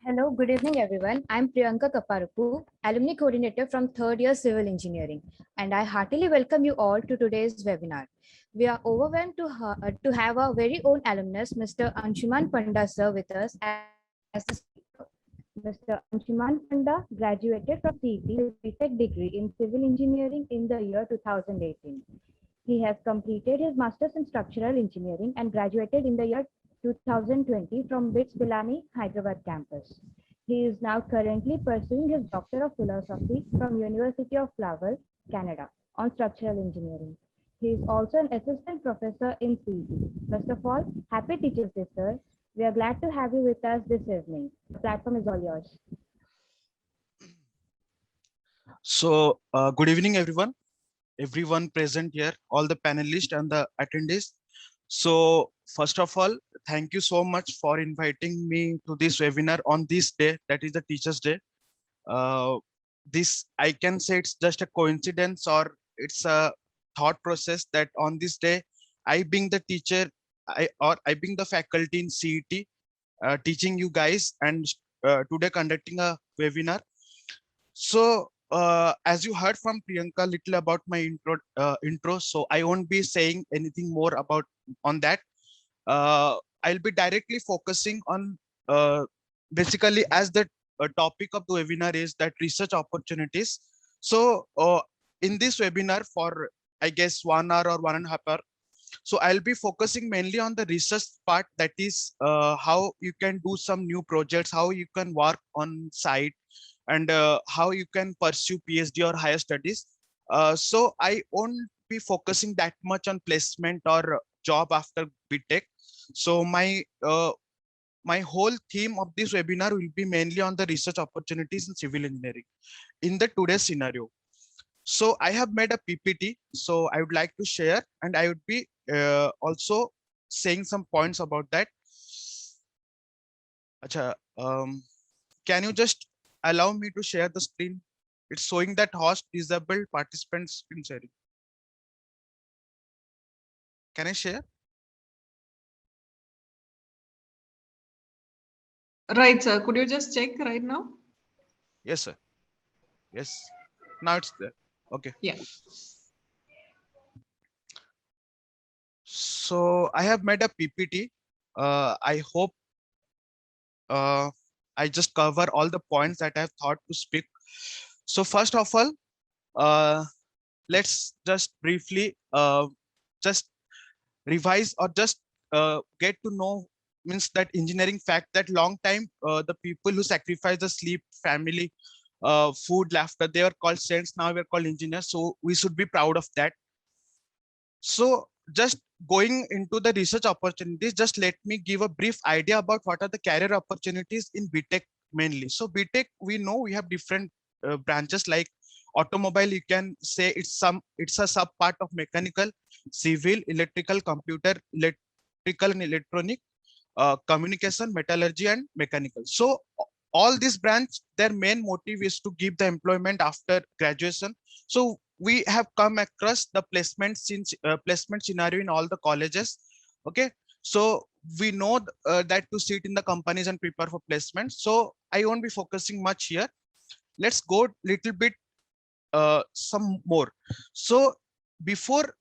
Hello, good evening, everyone. I'm Priyanka Kaparupu, Alumni Coordinator from third year Civil Engineering, and I heartily welcome you all to today's webinar. We are overwhelmed to have our very own alumnus, Mr. Anshuman Panda, sir, with us as the speaker. Mr. Anshuman Panda graduated from CET with BTech degree in Civil Engineering in the year 2018. He has completed his Master's in Structural Engineering and graduated in the year 2020 from BITS Pilani, Hyderabad campus. He is now currently pursuing his Doctor of Philosophy from University of Laval, Canada, on Structural Engineering. He is also an assistant professor in CET. First of all, happy Teachers Day, sir. We are glad to have you with us this evening. The platform is all yours. So, good evening, everyone present here, all the panelists and the attendees. So, first of all, thank you so much for inviting me to this webinar on this day, that is the Teachers' Day. This, I can say it's just a coincidence or it's a thought process that on this day, I being the teacher, I being the faculty in CET, teaching you guys and today conducting a webinar. So as you heard from Priyanka little about my intro, so I won't be saying anything more about on that. I'll be directly focusing on basically as the topic of the webinar is that research opportunities. So in this webinar for I guess 1 hour or 1.5 hours, so I'll be focusing mainly on the research part, that is how you can do some new projects, how you can work on site, and how you can pursue PhD or higher studies. So I won't be focusing that much on placement or job after BTech. So my whole theme of this webinar will be mainly on the research opportunities in civil engineering in the today's scenario. So I have made a PPT, so I would like to share, and I would be also saying some points about that. Acha, can you just allow me to share the screen? It's showing that host disabled participant screen sharing. Can I share? Right, sir. Could you just check right now? Yes, sir. Yes. Now it's there. Okay. Yeah. So I have made a PPT. I hope I just cover all the points that I have thought to speak. So first of all, let's just briefly just revise or just get to know means that engineering fact that long time the people who sacrifice the sleep, family, food, laughter, they were called saints. Now we're called engineers. So we should be proud of that. So just going into the research opportunities, just let me give a brief idea about what are the career opportunities in BTech mainly. So BTech, we know we have different branches like automobile. You can say it's a sub part of mechanical, civil, electrical, computer, electrical and electronic, communication, metallurgy, and mechanical. So all these branch, their main motive is to give the employment after graduation. So we have come across the placement scenario in all the colleges. Okay, so we know that to sit in the companies and prepare for placement. So I won't be focusing much here. Let's go little bit some more. So before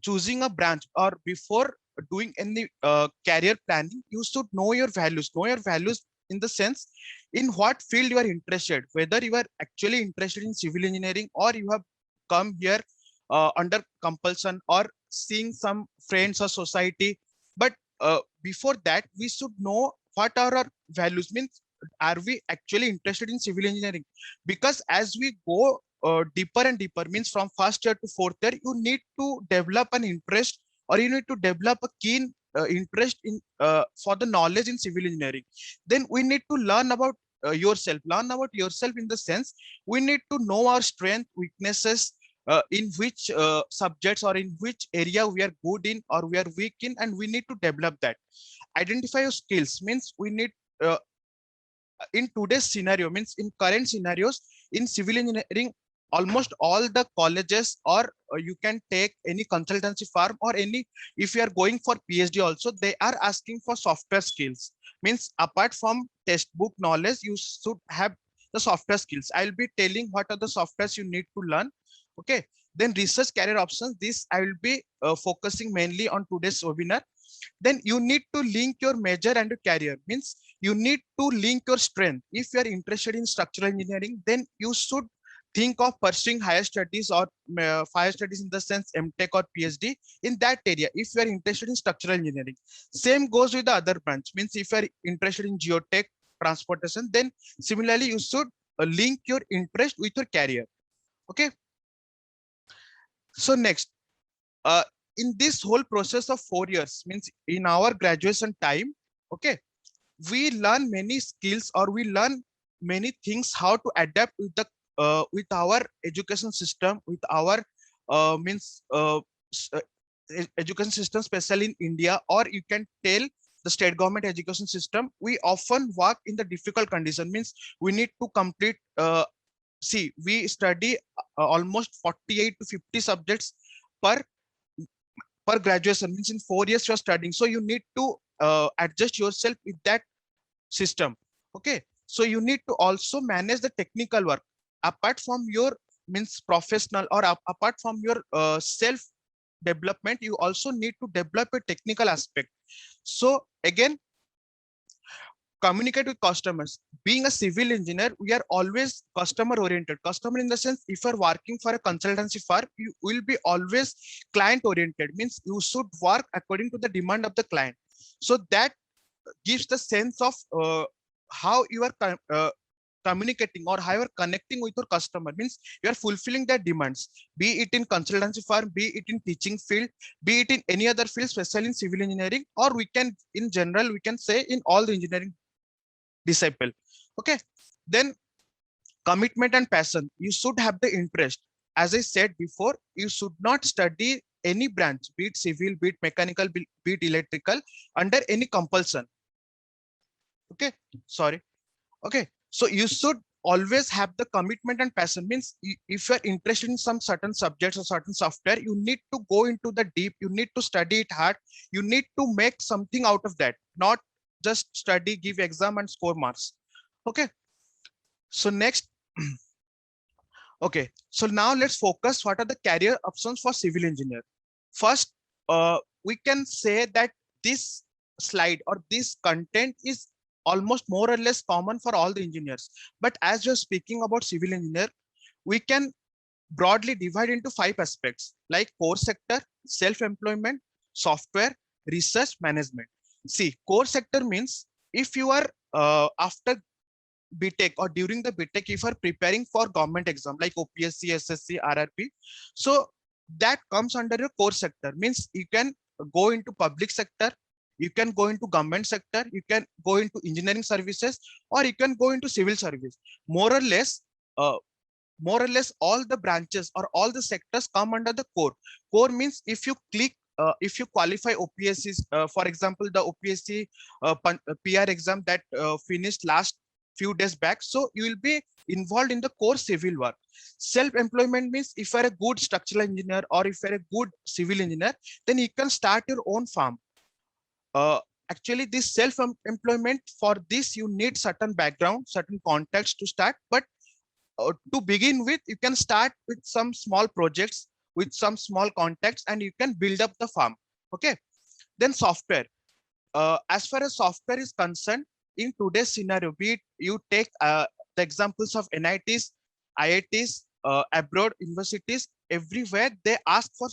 choosing a branch or before doing any career planning, you should know your values. Know your values in the sense in what field you are interested, whether you are actually interested in civil engineering or you have come here under compulsion or seeing some friends or society. But before that, we should know what are our values, means are we actually interested in civil engineering? Because as we go deeper and deeper, means from first year to fourth year, you need to develop an interest or you need to develop a keen interest in for the knowledge in civil engineering. Then we need to learn about yourself in the sense we need to know our strength, weaknesses, in which subjects or in which area we are good in or we are weak in, and we need to develop that. Identify your skills, means we need in today's scenario, means in current scenarios in civil engineering, almost all the colleges or you can take any consultancy firm or any, if you are going for PhD also, they are asking for software skills. Means apart from textbook knowledge, you should have the software skills. I'll be telling what are the softwares you need to learn. Okay. Then research career options. This I will be focusing mainly on today's webinar. Then you need to link your major and your career. Means you need to link your strength. If you are interested in structural engineering, then you should think of pursuing higher studies or higher studies in the sense MTech or PhD in that area. If you are interested in structural engineering, same goes with the other branch. Means if you are interested in geotech, transportation, then similarly you should link your interest with your career. Okay. So next, uh, in this whole process of 4 years, means in our graduation time, okay, we learn many skills or we learn many things how to adapt with the with our education system, with our means education system, especially in India, or you can tell the state government education system. We often work in the difficult condition. Means we need to complete see, we study almost 48 to 50 subjects per graduation. Means in 4 years you're studying, so you need to adjust yourself with that system. Okay. So you need to also manage the technical work apart from your means professional or apart from your self development. You also need to develop a technical aspect. So again, communicate with customers. Being a civil engineer, we are always customer oriented. Customer in the sense, if you're working for a consultancy firm, you will be always client oriented. Means you should work according to the demand of the client. So that gives the sense of how you are communicating or how you are connecting with your customer. Means you are fulfilling their demands, be it in consultancy firm, be it in teaching field, be it in any other field, especially in civil engineering, or we can in general we can say in all the engineering disciple. Okay. Then commitment and passion. You should have the interest. As I said before, you should not study any branch, be it civil, be it mechanical, be it electrical, under any compulsion. Okay. Sorry. Okay. So you should always have the commitment and passion. Means if you're interested in some certain subjects or certain software, you need to go into the deep, you need to study it hard, you need to make something out of that, not just study, give exam and score marks. Okay. So next, okay, so now let's focus what are the career options for civil engineer. First, we can say that this slide or this content is almost more or less common for all the engineers. But as you're speaking about civil engineer, we can broadly divide into 5 aspects like core sector, self-employment, software, research, management. See, core sector means if you are after BTech or during the BTech, if you are preparing for government exam like OPSC, SSC, RRP, so that comes under your core sector. Means you can go into public sector, you can go into government sector, you can go into engineering services, or you can go into civil service. More or less, all the branches or all the sectors come under the core. Core means if you click, if you qualify OPSCs, for example, the OPSC PR exam that finished last few days back, so you will be involved in the core civil work. Self-employment means if you are a good structural engineer or if you are a good civil engineer, then you can start your own farm. Actually, this self-employment, for this you need certain background, certain context to start. But to begin with, you can start with some small projects with some small contacts and you can build up the farm. Okay. Then software. As far as software is concerned, in today's scenario, be it you take the examples of NITs, IITs, abroad universities, everywhere they ask for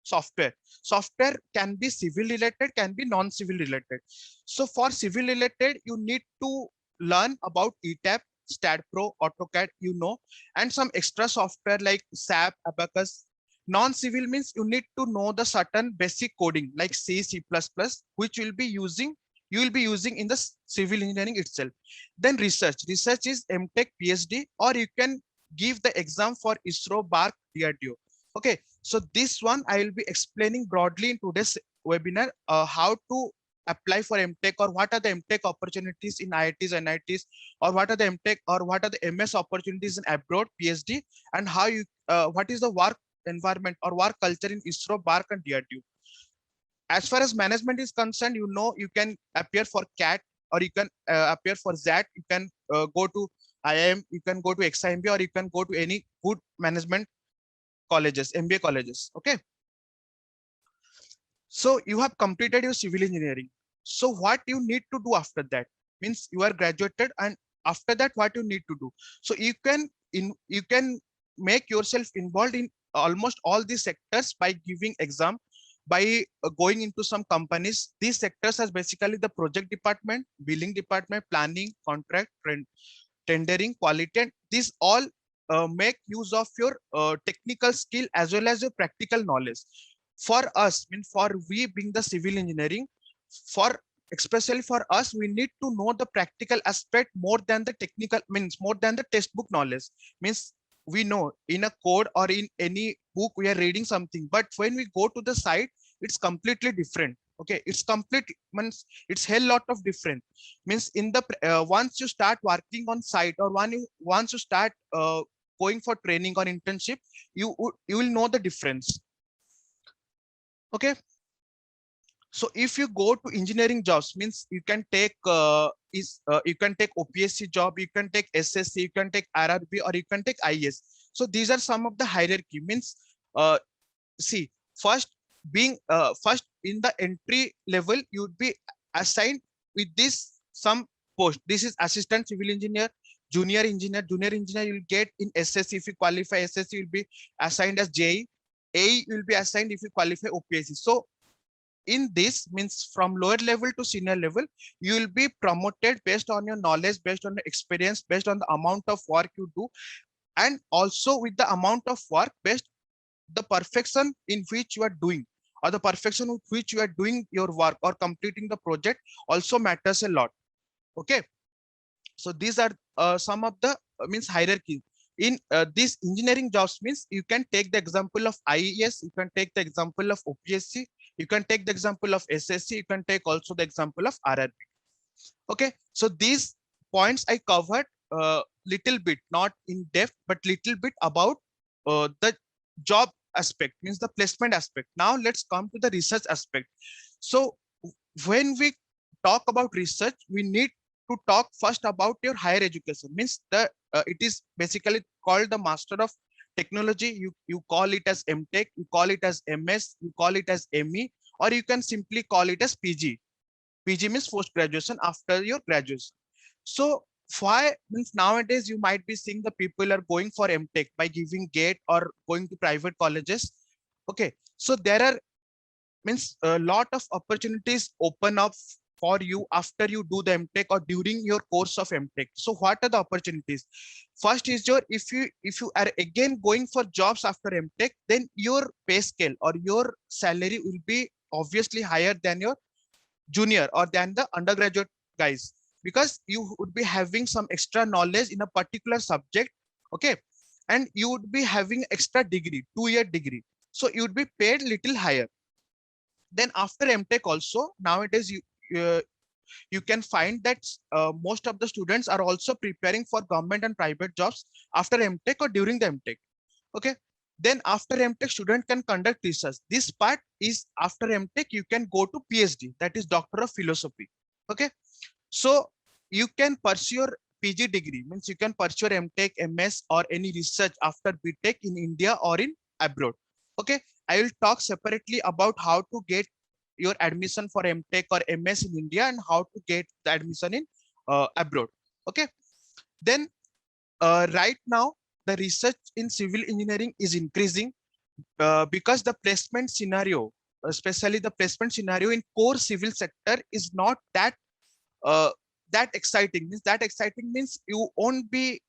software. Software can be civil related, can be non-civil related. So for civil related, you need to learn about ETAP, StatPro, AutoCAD, and some extra software like SAP, Abacus. Non-civil means you need to know the certain basic coding like C, C++, which you will be using in the civil engineering itself. Then research. Research is MTech, PhD, or you can give the exam for ISRO, BARC, DRDO. Okay, so this one I will be explaining broadly in today's webinar, how to apply for MTech or what are the MTech opportunities in IITs, NITs, or what are the MTech or what are the MS opportunities in abroad, PhD, and how you what is the work environment or work culture in ISRO, BARC, and DRDO. As far as management is concerned, you can appear for CAT, or you can appear for ZAT. You can go to IIM, you can go to XIMB, or you can go to any good management colleges, MBA colleges. Okay. So you have completed your civil engineering. So what you need to do after that means you are graduated, and after that what you need to do. So you can make yourself involved in almost all these sectors by giving exam, by going into some companies. These sectors are basically the project department, billing department, planning, contract, tendering, quality, and these all make use of your technical skill as well as your practical knowledge. For us, for we being the civil engineering, for especially for us, we need to know the practical aspect more than the technical, more than the textbook knowledge. Means we know in a code or in any book we are reading something, but when we go to the site, it's completely different. Okay, it's complete, means it's hell lot of different. Means in the once you start working on site, or once you start going for training or internship, you will know the difference. Okay. So if you go to engineering jobs, means you can take you can take OPSC job, you can take SSC, you can take RRB, or you can take IS. So these are some of the hierarchy. Means see, first first in the entry level, you would be assigned with this some post. This is assistant civil engineer, junior engineer. Junior engineer you will get in SSC. If you qualify SSC, you will be assigned as JE. A will be assigned if you qualify OPSC. So in this, means from lower level to senior level, you will be promoted based on your knowledge, based on your experience, based on the amount of work you do, and also with the amount of work based the perfection in which you are doing, or the perfection with which you are doing your work or completing the project also matters a lot. Okay. So these are some of the means hierarchy in these engineering jobs. Means you can take the example of IES, you can take the example of OPSC, you can take the example of SSC, you can take also the example of RRB. Okay, so these points I covered little bit, not in depth, but little bit about the job aspect, means the placement aspect. Now let's come to the research aspect. So when we talk about research, we need to talk first about your higher education. Means the it is basically called the Master of Technology. You call it as MTech, you call it as MS, you call it as ME, or you can simply call it as PG. PG means post graduation, after your graduation. So why, means nowadays you might be seeing the people are going for MTech by giving GATE or going to private colleges. Okay, so there are means a lot of opportunities open up for you after you do the MTech or during your course of MTech. So what are the opportunities? First is your, if you are again going for jobs after MTech, then your pay scale or your salary will be obviously higher than your junior or than the undergraduate guys, because you would be having some extra knowledge in a particular subject. Okay, and you would be having extra degree, 2-year degree, so you would be paid little higher. Then after MTech also, nowadays you can find that most of the students are also preparing for government and private jobs after MTech or during the MTech. Okay, then after MTech, student can conduct research. This part is after MTech, you can go to PhD, that is Doctor of Philosophy. Okay, so you can pursue your PG degree, means you can pursue your MTech, MS, or any research after BTech in India or in abroad. Okay, I will talk separately about how to get your admission for MTech or MS in India and how to get the admission in abroad. Okay, then right now the research in civil engineering is increasing because the placement scenario, especially the placement scenario in core civil sector, is not that uh, that exciting. Means that exciting means you won't be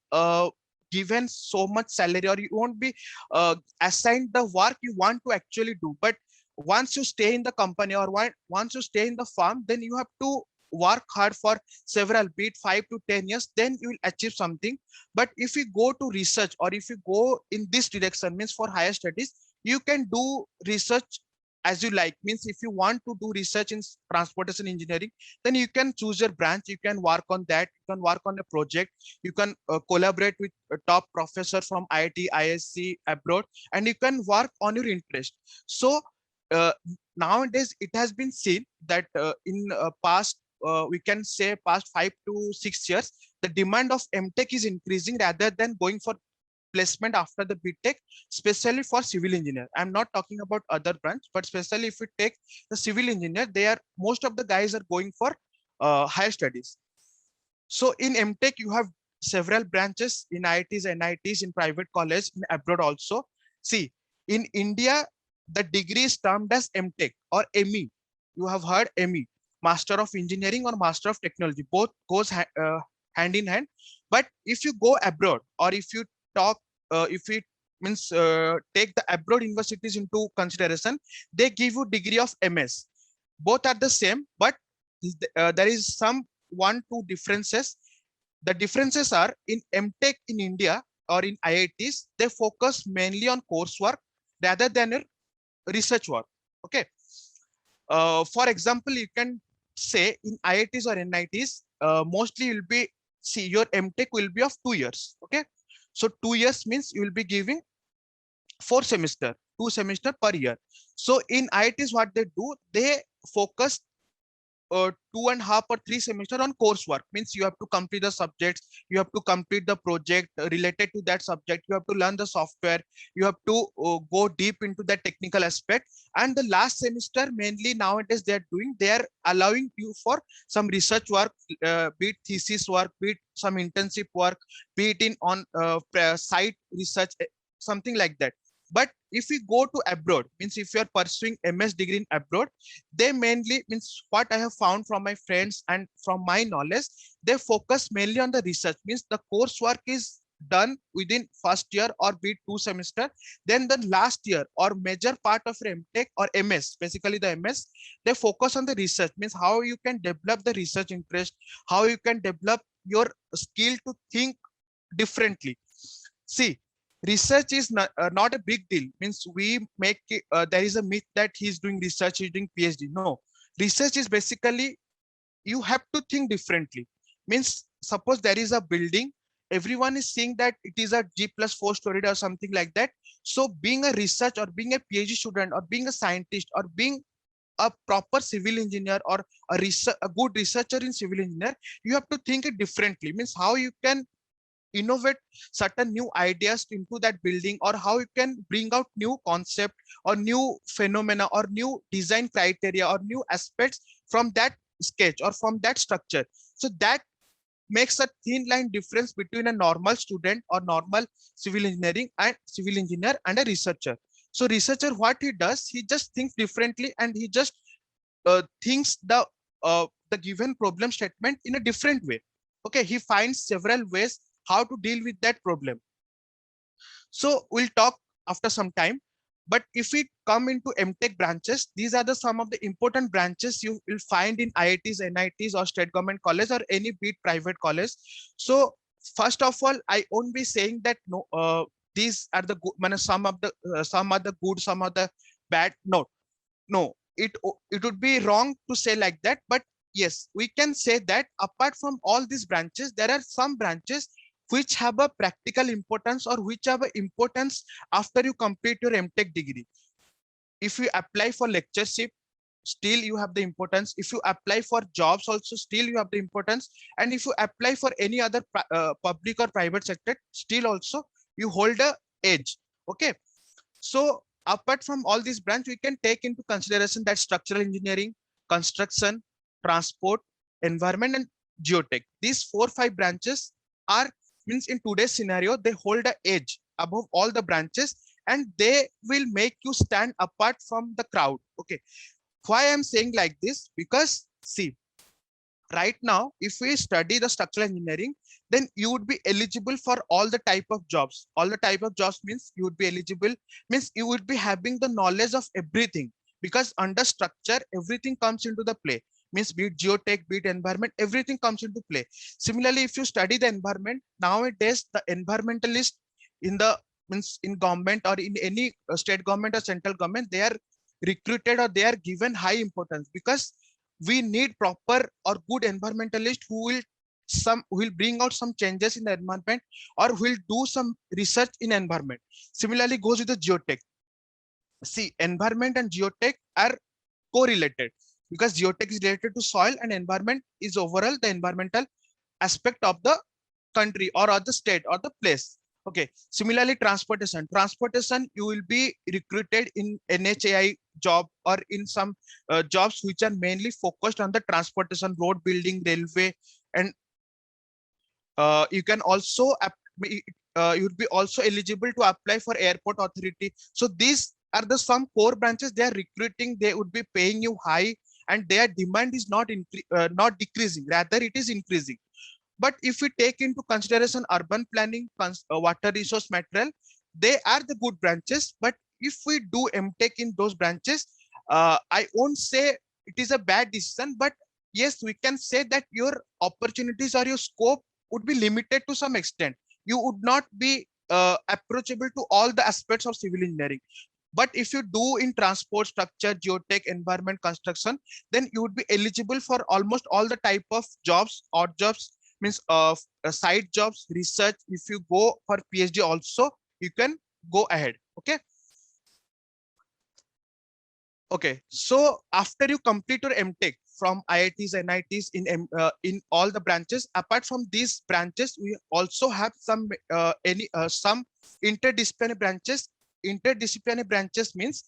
given so much salary, or you won't be assigned the work you want to actually do. But once you stay in the company, or once you stay in the farm, then you have to work hard for several, be it 5 to 10 years, then you will achieve something. But if you go to research, or if you go in this direction, means for higher studies, you can do research as you like. Means if you want to do research in transportation engineering, then you can choose your branch, you can work on that, you can work on a project, you can collaborate with a top professor from IIT, ISC abroad, and you can work on your interest. So nowadays it has been seen that in past we can say past 5 to 6 years, the demand of MTech is increasing rather than going for placement after the BTech, especially for civil engineer. I'm not talking about other branch, but especially if we take the civil engineer, most of the guys are going for higher studies. So in MTech, you have several branches in IITs, NITs, in private college, in abroad also. See, in India, the degree is termed as MTech or ME. You have heard ME, Master of Engineering or Master of Technology. Both goes hand in hand. But if you go abroad, or if you talk, if it means take the abroad universities into consideration, they give you degree of MS. Both are the same, but there is some 1-2 differences. The differences are in MTech in India or in IITs, they focus mainly on coursework rather than research work. Okay. For example, you can say in IITs or NITs, mostly you'll be, see, your MTech will be of 2 years. Okay. So 2 years means you will be giving 4 semester, 2 semester per year. So in IITs, what they do, they focus 2.5 or 3 semester on coursework. Means you have to complete the subjects, you have to complete the project related to that subject, you have to learn the software, you have to go deep into the technical aspect. And the last semester, mainly nowadays they are allowing you for some research work, be it thesis work, be it some internship work, be it in on site research, something like that. But if we go to abroad, means if you are pursuing MS degree in abroad, they mainly, means what I have found from my friends and from my knowledge, they focus mainly on the research. Means the coursework is done within first year or be it 2 semester. Then the last year or major part of your MTech or MS, basically the MS, they focus on the research. Means how you can develop the research interest, how you can develop your skill to think differently. See, research is not a big deal. Means we make there is a myth that he's doing research, he's doing PhD. No, research is basically you have to think differently. Means suppose there is a building, everyone is seeing that it is a G+4 story or something like that. So being a research or being a PhD student or being a scientist or being a proper civil engineer or a good researcher in civil engineer, you have to think it differently. Means how you can innovate certain new ideas into that building, or how you can bring out new concept or new phenomena or new design criteria or new aspects from that sketch or from that structure. So that makes a thin line difference between a normal student or normal civil engineering and civil engineer and a researcher. So researcher, what he does, he just thinks differently, and he just thinks the given problem statement in a different way. Okay, he finds several ways how to deal with that problem. So we'll talk after some time. But if we come into MTech branches, these are some of the important branches you will find in IITs, NITs, or state government college, or any big private college. So first of all, I won't be saying that no, these are the good, some are the good, some are the bad. No, it would be wrong to say like that. But yes, we can say that apart from all these branches, there are some branches which have a practical importance or which have an importance after you complete your MTech degree. If you apply for lectureship, still you have the importance. If you apply for jobs also, still you have the importance. And if you apply for any other public or private sector, still also you hold a edge. Okay. So apart from all these branch, we can take into consideration that structural engineering, construction, transport, environment, and geotech. These 4-5 branches are, means in today's scenario, they hold an edge above all the branches, and they will make you stand apart from the crowd. Okay. Why I'm saying like this? Because see, right now, if we study the structural engineering, then you would be eligible for all the type of jobs. All the type of jobs means you would be eligible, means you would be having the knowledge of everything, because under structure, everything comes into the play. Means be it geotech, be it environment, everything comes into play. Similarly, if you study the environment, nowadays the environmentalist in the, means in government or in any state government or central government, they are recruited or they are given high importance, because we need proper or good environmentalist who will bring out some changes in the environment, or will do some research in environment. Similarly goes with the geotech. See, environment and geotech are correlated. because geotech is related to soil and environment is overall the environmental aspect of the country or the state or the place. Okay. Similarly, transportation, you will be recruited in NHAI job or in some jobs which are mainly focused on the transportation, road building, railway, and you can also you would be also eligible to apply for airport authority. So these are the some core branches they are recruiting. They would be paying you high, and their demand is not decreasing, rather it is increasing. But if we take into consideration urban planning, water resource material, they are the good branches. But if we do MTech in those branches, I won't say it is a bad decision, but yes, we can say that your opportunities or your scope would be limited to some extent. You would not be approachable to all the aspects of civil engineering. But if you do in transport, structure, geotech, environment, construction, then you would be eligible for almost all the type of jobs, odd jobs, means of side jobs, research. If you go for PhD also, you can go ahead. Okay. Okay. So after you complete your MTech from IITs, NITs in all the branches, apart from these branches, we also have some some interdisciplinary branches. Interdisciplinary branches means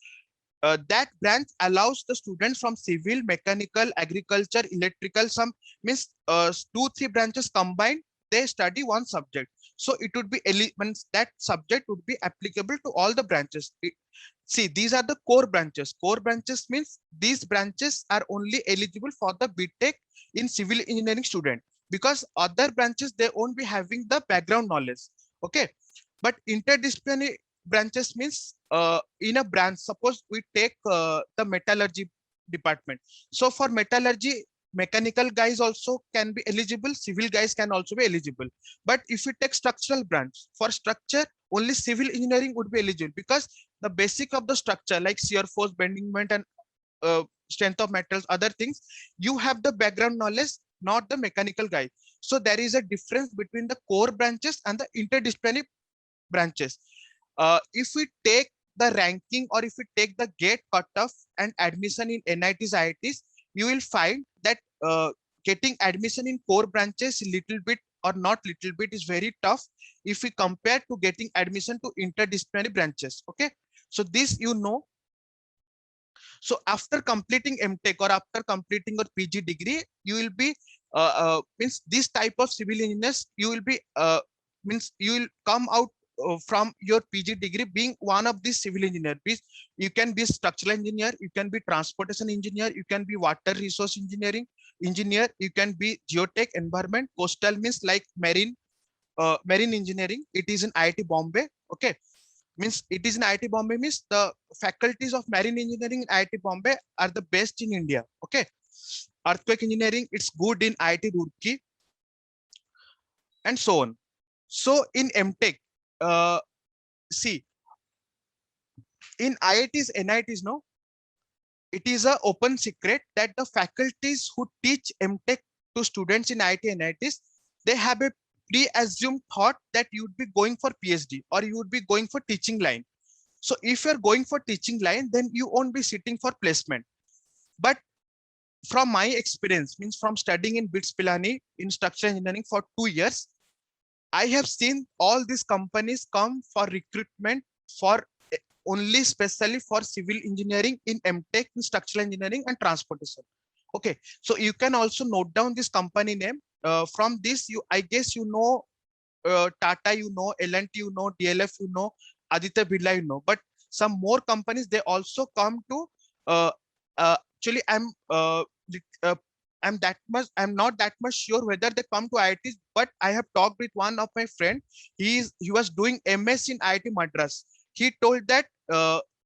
that branch allows the students from civil, mechanical, agriculture, electrical, some means 2-3 branches combined, they study one subject. So it would be means that subject would be applicable to all the branches. See, these are the core branches. Core branches means these branches are only eligible for the BTech in civil engineering student, because other branches they won't be having the background knowledge. Okay. But interdisciplinary branches means in a branch, suppose we take the metallurgy department. So for metallurgy, mechanical guys also can be eligible, civil guys can also be eligible. But if you take structural branch, for structure only civil engineering would be eligible, because the basic of the structure like shear force, bending moment, and strength of metals, other things, you have the background knowledge, not the mechanical guy. So there is a difference between the core branches and the interdisciplinary branches. If we take the ranking, or if we take the gate cutoff and admission in NITs, IITs, you will find that getting admission in core branches little bit, or not little bit, is very tough if we compare to getting admission to interdisciplinary branches. Okay. So this, you know. So after completing MTech or after completing your PG degree, you will be means this type of civil engineers, you will be means you will come out from your PG degree being one of these civil engineer. You can be structural engineer, you can be transportation engineer, you can be water resource engineering engineer, you can be geotech, environment, coastal means like marine engineering. It is in IIT Bombay. Okay. Means it is in IIT Bombay means the faculties of marine engineering in IIT Bombay are the best in India. Okay. Earthquake engineering, it's good in IIT Roorkee, and so on. So in MTech, see, in IITs, NITs, no, it is an open secret that the faculties who teach MTech to students in IIT, NITs, they have a pre-assumed thought that you would be going for PhD or you would be going for teaching line. So if you're going for teaching line, then you won't be sitting for placement. But from my experience, means from studying in BITS Pilani in structural engineering for 2 years, I have seen all these companies come for recruitment for only specially for civil engineering in MTech in structural engineering and transportation. Okay, so you can also note down this company name. From this, I guess you know Tata, you know L&T, you know DLF, you know Aditya Birla, you know. But some more companies, they also come to. Actually, I'm not that much sure whether they come to IITs, but I have talked with one of my friend. He was doing MS in IIT Madras. He told that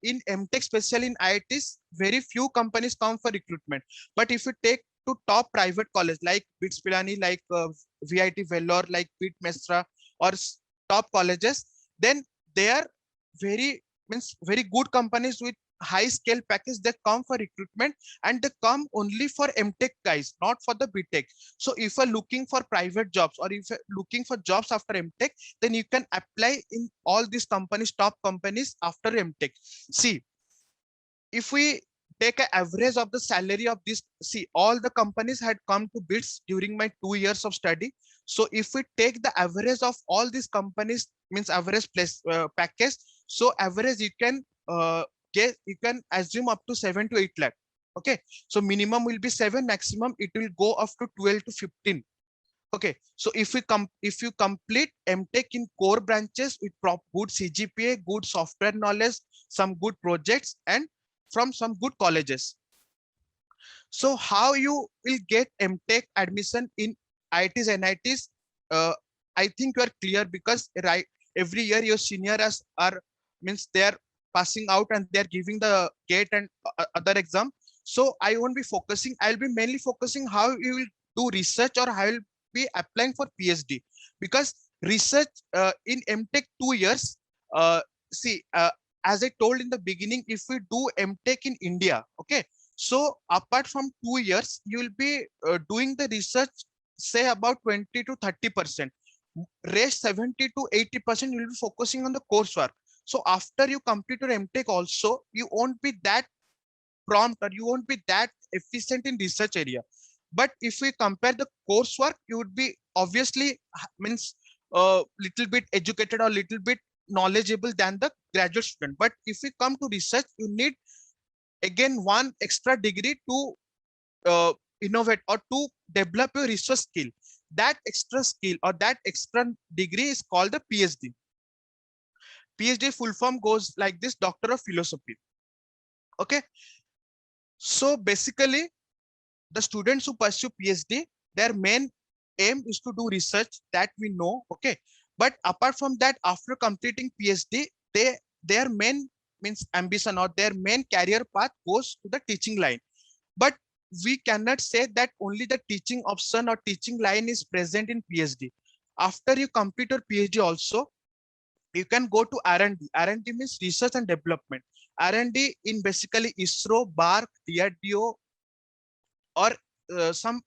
in MTech, especially in IITs, very few companies come for recruitment. But if you take to top private college like BITS Pilani, like VIT Vellore, like BIT Mesra, or top colleges, then they are very good companies with high scale package. They come for recruitment, and they come only for MTech guys, not for the BTech. So if you're looking for private jobs, or if you're looking for jobs after MTech, then you can apply in all these companies, top companies after MTech. See, if we take an average of the salary of this, see, all the companies had come to BITS during my 2 years of study. So if we take the average of all these companies, means average place package, so average you can get, you can assume up to 7 to 8 lakh. Okay, so minimum will be 7, maximum it will go up to 12 to 15. Okay, so if you complete MTech in core branches with good CGPA, good software knowledge, some good projects, and from some good colleges. So how you will get MTech admission in IITs, NITs? I think you are clear, because right every year your seniors are, means they are passing out and they are giving the GATE and other exam. So I won't be focusing. I'll be mainly focusing how you will do research or how you will be applying for PhD, because research in MTech 2 years. See, as I told in the beginning, if we do MTech in India, okay, so apart from 2 years, you will be doing the research, say about 20 to 30%. Rest 70 to 80%, you will be focusing on the coursework. So after you complete your MTech also, you won't be that prompt or you won't be that efficient in research area. But if we compare the coursework, you would be obviously means a little bit educated or little bit knowledgeable than the graduate student. But if we come to research, you need again one extra degree to innovate or to develop your research skill. That extra skill or that extra degree is called the PhD. PhD full form goes like this: Doctor of Philosophy. Okay, so basically the students who pursue PhD, their main aim is to do research, that we know. Okay, but apart from that, after completing PhD, their main means ambition or their main career path goes to the teaching line. But we cannot say that only the teaching option or teaching line is present in PhD. After you complete your PhD also, you can go to R&D. R&D means research and development. R&D in basically ISRO, BARC, DRDO, or some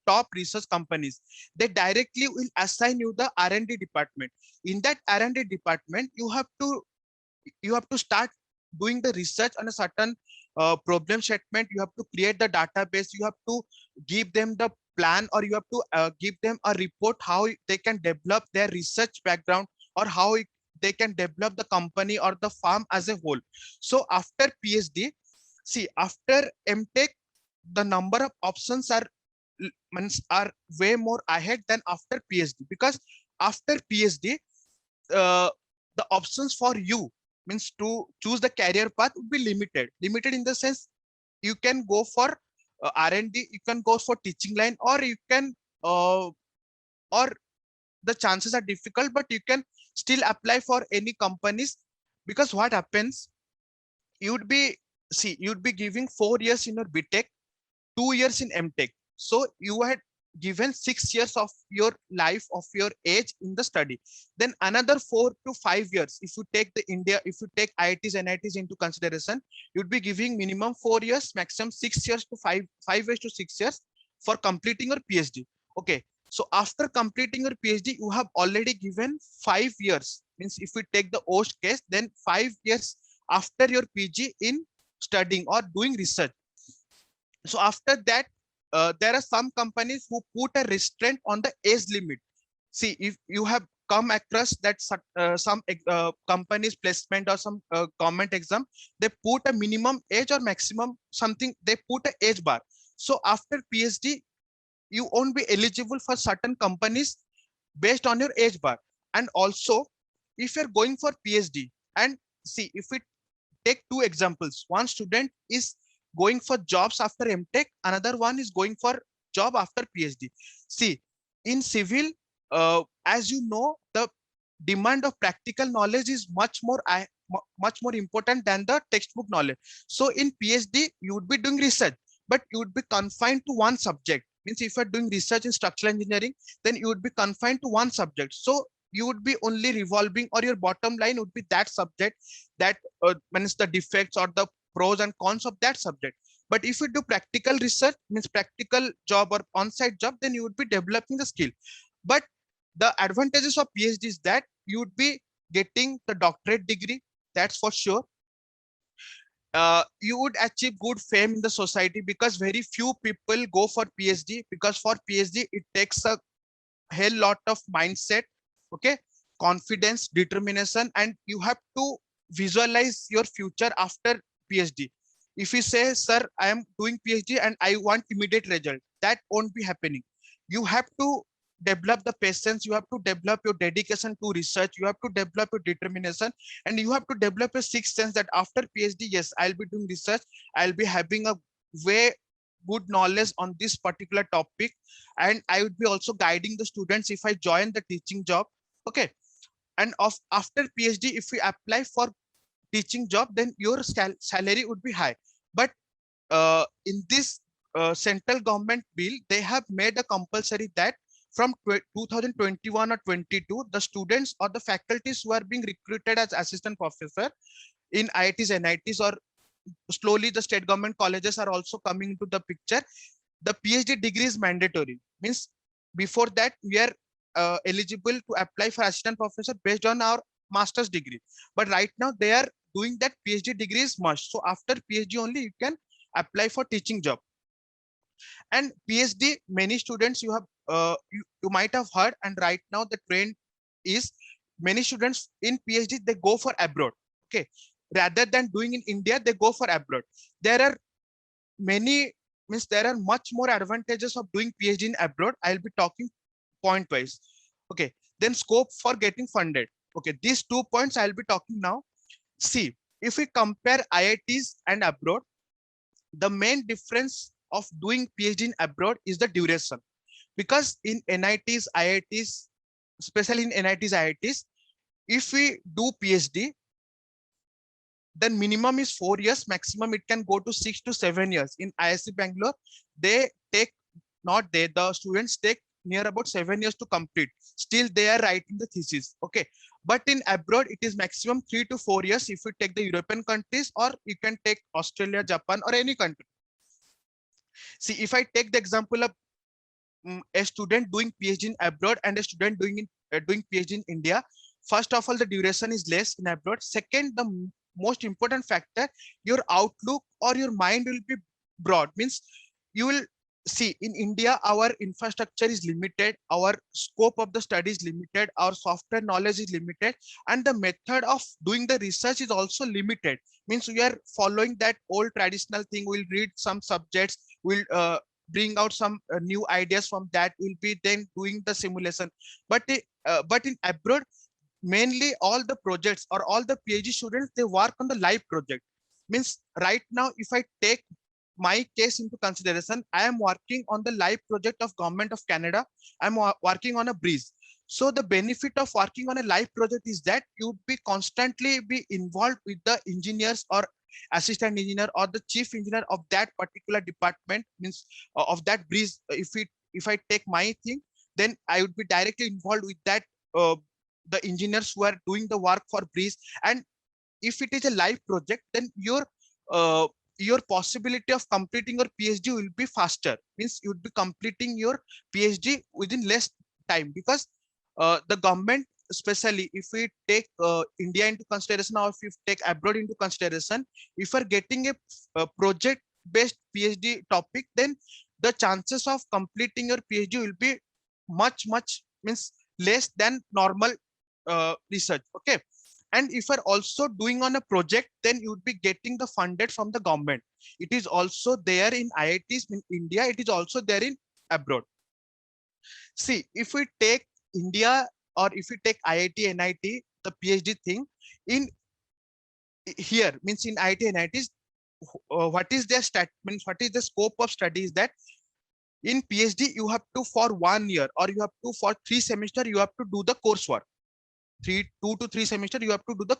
top research companies. They directly will assign you the R&D department. In that R&D department, you have to start doing the research on a certain problem statement. You have to create the database. You have to give them the plan, or you have to give them a report how they can develop their research background, or how they can develop the company or the farm as a whole. So after PhD, see, after MTech, the number of options are way more ahead than after PhD, because after PhD, the options for you, means to choose the career path, would be limited in the sense you can go for R&D, you can go for teaching line, or you can or the chances are difficult, but you can still apply for any companies. Because what happens, you'd be giving 4 years in your BTech, 2 years in MTech. So you had given 6 years of your life, of your age in the study. Then another 4 to 5 years, if you take if you take IITs and NITs into consideration, you'd be giving minimum 4 years, maximum 6 years to 5 years to 6 years for completing your PhD. Okay, so after completing your PhD, you have already given 5 years. Means if we take the worst case, then 5 years after your PG in studying or doing research. So after that, there are some companies who put a restraint on the age limit. See, if you have come across that some companies placement or some government exam, they put a minimum age or maximum something, they put an age bar. So after PhD, you won't be eligible for certain companies based on your age bar. And also, if you're going for PhD, and see, if we take two examples, one student is going for jobs after MTech, another one is going for job after PhD. See, in civil, as you know, the demand of practical knowledge is much more important than the textbook knowledge. So in PhD, you would be doing research, but you would be confined to one subject. Means if you're doing research in structural engineering, then you would be confined to one subject. So you would be only revolving, or your bottom line would be that subject, that means the defects or the pros and cons of that subject. But if you do practical research, means practical job or on-site job, then you would be developing the skill. But the advantages of PhD is that you would be getting the doctorate degree, that's for sure. you would achieve good fame in the society, because very few people go for PhD, because for PhD it takes a hell lot of mindset, okay, confidence, determination, and you have to visualize your future after PhD. If you say, sir, I am doing PhD and I want immediate result, that won't be happening. You have to develop the patience, you have to develop your dedication to research, you have to develop your determination, and you have to develop a sixth sense that after PhD, yes, I'll be doing research, I'll be having a way good knowledge on this particular topic, and I would be also guiding the students if I join the teaching job. Okay. And after PhD, if we apply for teaching job, then your salary would be high. But in this central government bill, they have made a compulsory that from 2021 or 22, the students or the faculties who are being recruited as assistant professor in IITs, NITs, or slowly the state government colleges are also coming into the picture. The PhD degree is mandatory. Means before that, we are eligible to apply for assistant professor based on our master's degree. But right now they are doing that PhD degree is must. So after PhD only you can apply for teaching job. And PhD, many students you have you might have heard, and right now the trend is many students in PhD they go for abroad. Okay, rather than doing in India, they go for abroad. There are many, means there are much more advantages of doing PhD in abroad. I'll be talking point wise. Okay, then scope for getting funded. Okay, these 2 points I'll be talking now. See, if we compare IITs and abroad, the main difference of doing PhD in abroad is the duration. Because in NITs, IITs, especially in NITs, IITs, if we do PhD, then minimum is 4 years, maximum it can go to 6 to 7 years. In ISC Bangalore, they take, not they, the students take near about 7 years to complete. Still they are writing the thesis. Okay. But in abroad, it is maximum 3 to 4 years if you take the European countries, or you can take Australia, Japan, or any country. See, if I take the example of a student doing PhD in abroad and a student doing PhD in India, first of all, the duration is less in abroad. Second, the most important factor, your outlook or your mind will be broad. Means you will see, in India, our infrastructure is limited, our scope of the study is limited, our software knowledge is limited, and the method of doing the research is also limited. Means we are following that old traditional thing. We'll read some subjects, we'll bring out some new ideas from that, we'll be then doing the simulation. But in abroad, mainly all the projects or all the PhD students, they work on the live project. Means right now, if I take my case into consideration, I am working on the live project of Government of Canada. I'm working on a breeze. So the benefit of working on a live project is that you would be constantly be involved with the engineers or assistant engineer or the chief engineer of that particular department. Means of that breeze. If I take my thing, then I would be directly involved with that the engineers who are doing the work for breeze. And if it is a live project, then your possibility of completing your PhD will be faster. Means you would be completing your PhD within less time, because the government, especially if we take India into consideration, or if you take abroad into consideration, if you're getting a project based PhD topic, then the chances of completing your PhD will be much means less than normal research. Okay. And if you're also doing on a project, then you would be getting the funded from the government. It is also there in IITs in India, it is also there in abroad. See, if we take India, or if we take IIT, NIT, the PhD thing in here, means in IIT, NITs, what is their means what is the scope of studies, that in PhD you have to, for 1 year, or you have to for 3 semester, you have to do the coursework. 2 to 3 semester you have to do the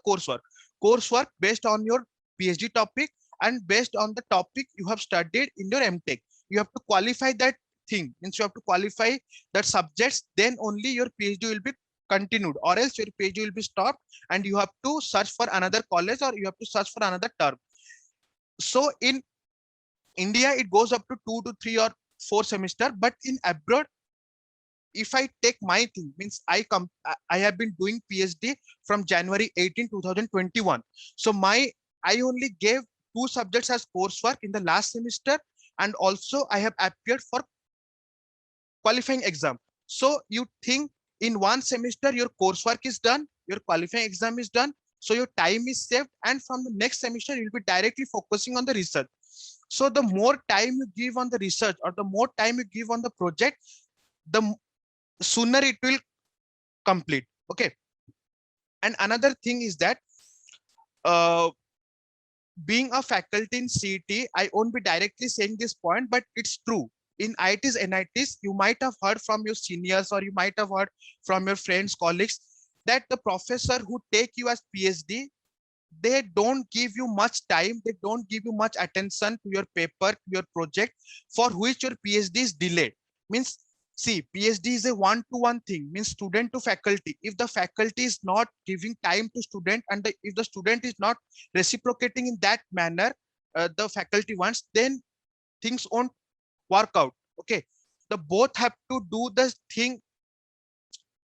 coursework based on your PhD topic and based on the topic you have studied in your MTech. You have to qualify that thing. Means you have to qualify that subjects, then only your PhD will be continued, or else your PhD will be stopped and you have to search for another college, or you have to search for another term. So in India it goes up to 2 to 3 or 4 semester, but in abroad, if I take my thing, means I have been doing PhD from January 18, 2021. So I only gave 2 subjects as coursework in the last semester, and also I have appeared for qualifying exam. So you think in one semester your coursework is done, your qualifying exam is done, so your time is saved, and from the next semester you'll be directly focusing on the research. So the more time you give on the research, or the more time you give on the project, the sooner it will complete. Okay. And another thing is that uh, being a faculty in CET, I won't be directly saying this point, but it's true. In IITs, NITs, you might have heard from your seniors, or you might have heard from your friends, colleagues, that the professor who take you as PhD, they don't give you much time, they don't give you much attention to your paper, to your project, for which your PhD is delayed. Means, see, PhD is a one-to-one thing, means student to faculty. If the faculty is not giving time to student, and if the student is not reciprocating in that manner, the faculty wants, then things won't work out. Okay, the both have to do the thing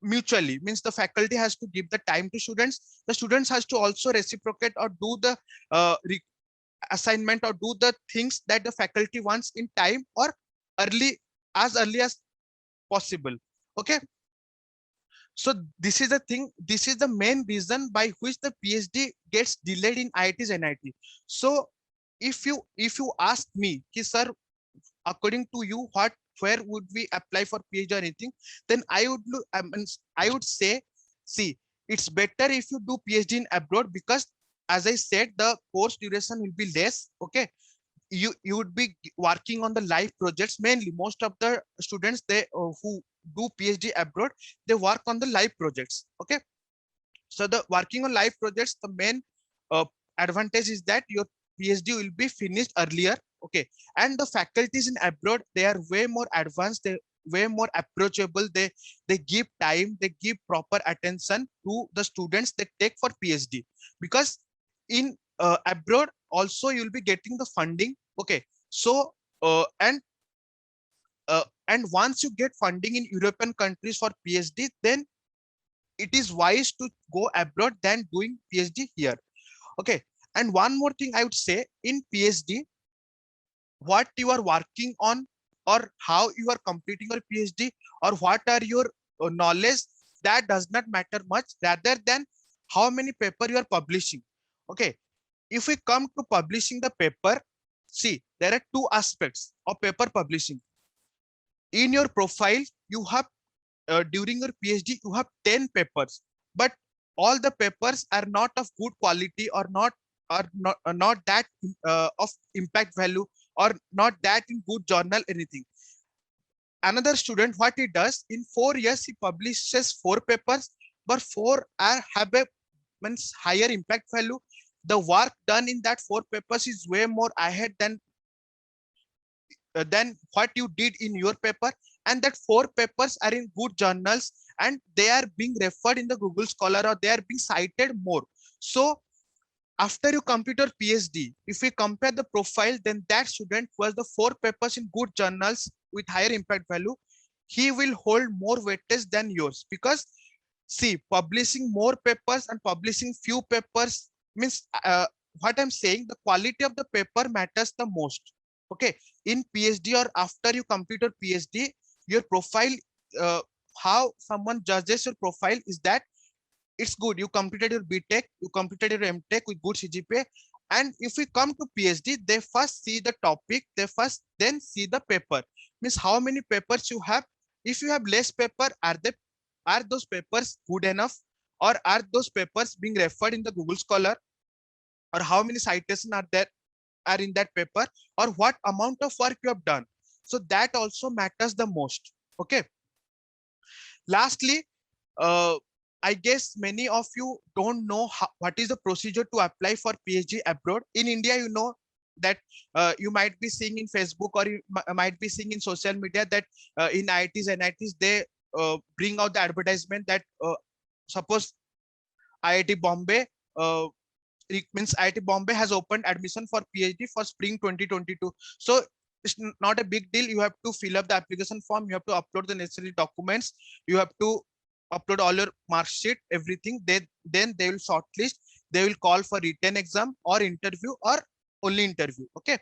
mutually. Means the faculty has to give the time to students, the students has to also reciprocate or do the assignment, or do the things that the faculty wants in time, or as early as possible. Okay, so this is the thing, this is the main reason by which the PhD gets delayed in IITs and NIT. So if you ask me, sir, according to you, where would we apply for PhD or anything, then I would say, see, it's better if you do PhD in abroad, because as I said, the course duration will be less. Okay, you would be working on the live projects. Mainly most of the students, they who do PhD abroad, they work on the live projects. Okay, so the working on live projects, the main advantage is that your PhD will be finished earlier. Okay, and the faculties in abroad, they are way more advanced, they way more approachable, they give time, they give proper attention to the students they take for PhD, because in abroad also you'll be getting the funding. Okay, so and once you get funding in European countries for PhD, then it is wise to go abroad than doing PhD here. Okay, and one more thing I would say, in PhD, what you are working on, or how you are completing your PhD, or what are your knowledge, that does not matter much, rather than how many paper you are publishing. Okay, if we come to publishing the paper, see, there are two aspects of paper publishing. In your profile, you have during your PhD, you have 10 papers, but all the papers are not of good quality, or not that of impact value, or not that in good journal, anything. Another student, what he does, in 4 years he publishes 4 papers, but 4 are have a means higher impact value. The work done in that 4 papers is way more ahead than what you did in your paper, and that 4 papers are in good journals, and they are being referred in the Google Scholar, or they are being cited more. So after you complete your PhD, if we compare the profile, then that student who has the 4 papers in good journals with higher impact value, he will hold more weightage than yours. Because see, publishing more papers and publishing few papers means what I'm saying, the quality of the paper matters the most. Okay, in PhD, or after you complete your PhD, your profile, how someone judges your profile is that it's good, you completed your BTech, you completed your MTech with good CGPA. And if we come to PhD, they first see the topic, they first then see the paper. Means how many papers you have. If you have less paper, are those papers good enough, or are those papers being referred in the Google Scholar, or how many citations are in that paper, or what amount of work you have done. So that also matters the most. Okay, lastly, I guess many of you don't know what is the procedure to apply for PhD abroad. In India, you know that you might be seeing in Facebook, or you might be seeing in social media that in IITs and NITs, they bring out the advertisement that suppose IIT Bombay, it means IIT Bombay has opened admission for PhD for spring 2022. So it's not a big deal. You have to fill up the application form. You have to upload the necessary documents. You have to upload all your mark sheet, everything. Then they will shortlist. They will call for written exam or interview, or only interview. Okay.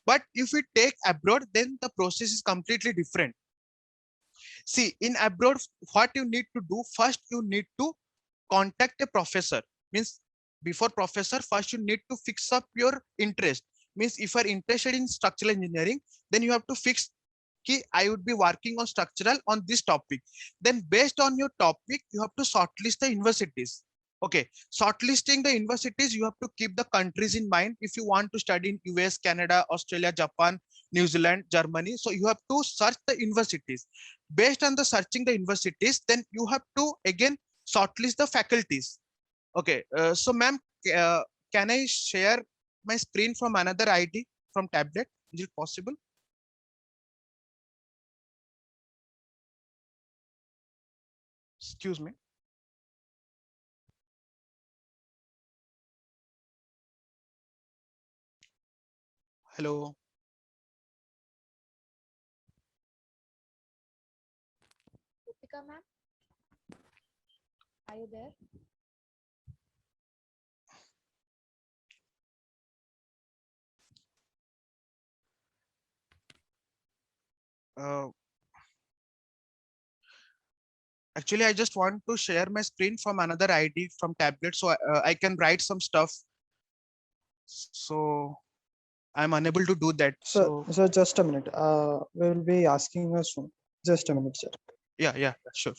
But if we take abroad, then the process is completely different. See, in abroad, what you need to do first, you need to contact a professor. Means before professor, first you need to fix up your interest. Means if you are interested in structural engineering, then you have to fix कि I would be working on structural on this topic. Then based on your topic, you have to shortlist the universities. Okay, shortlisting the universities, you have to keep the countries in mind. If you want to study in US, Canada, Australia, Japan, New Zealand, Germany, so you have to search the universities. Based on the searching the universities, then you have to again shortlist the faculties. Okay, so ma'am, uh, can I share my screen from another ID from tablet? Is it possible? Excuse me. Hello. Deepika ma'am, are you there? Uh, Actually, I just want to share my screen from another ID from tablet, so I can write some stuff. So I'm unable to do that. So So just a minute. We will be asking you soon. Just a minute, sir. yeah, sure.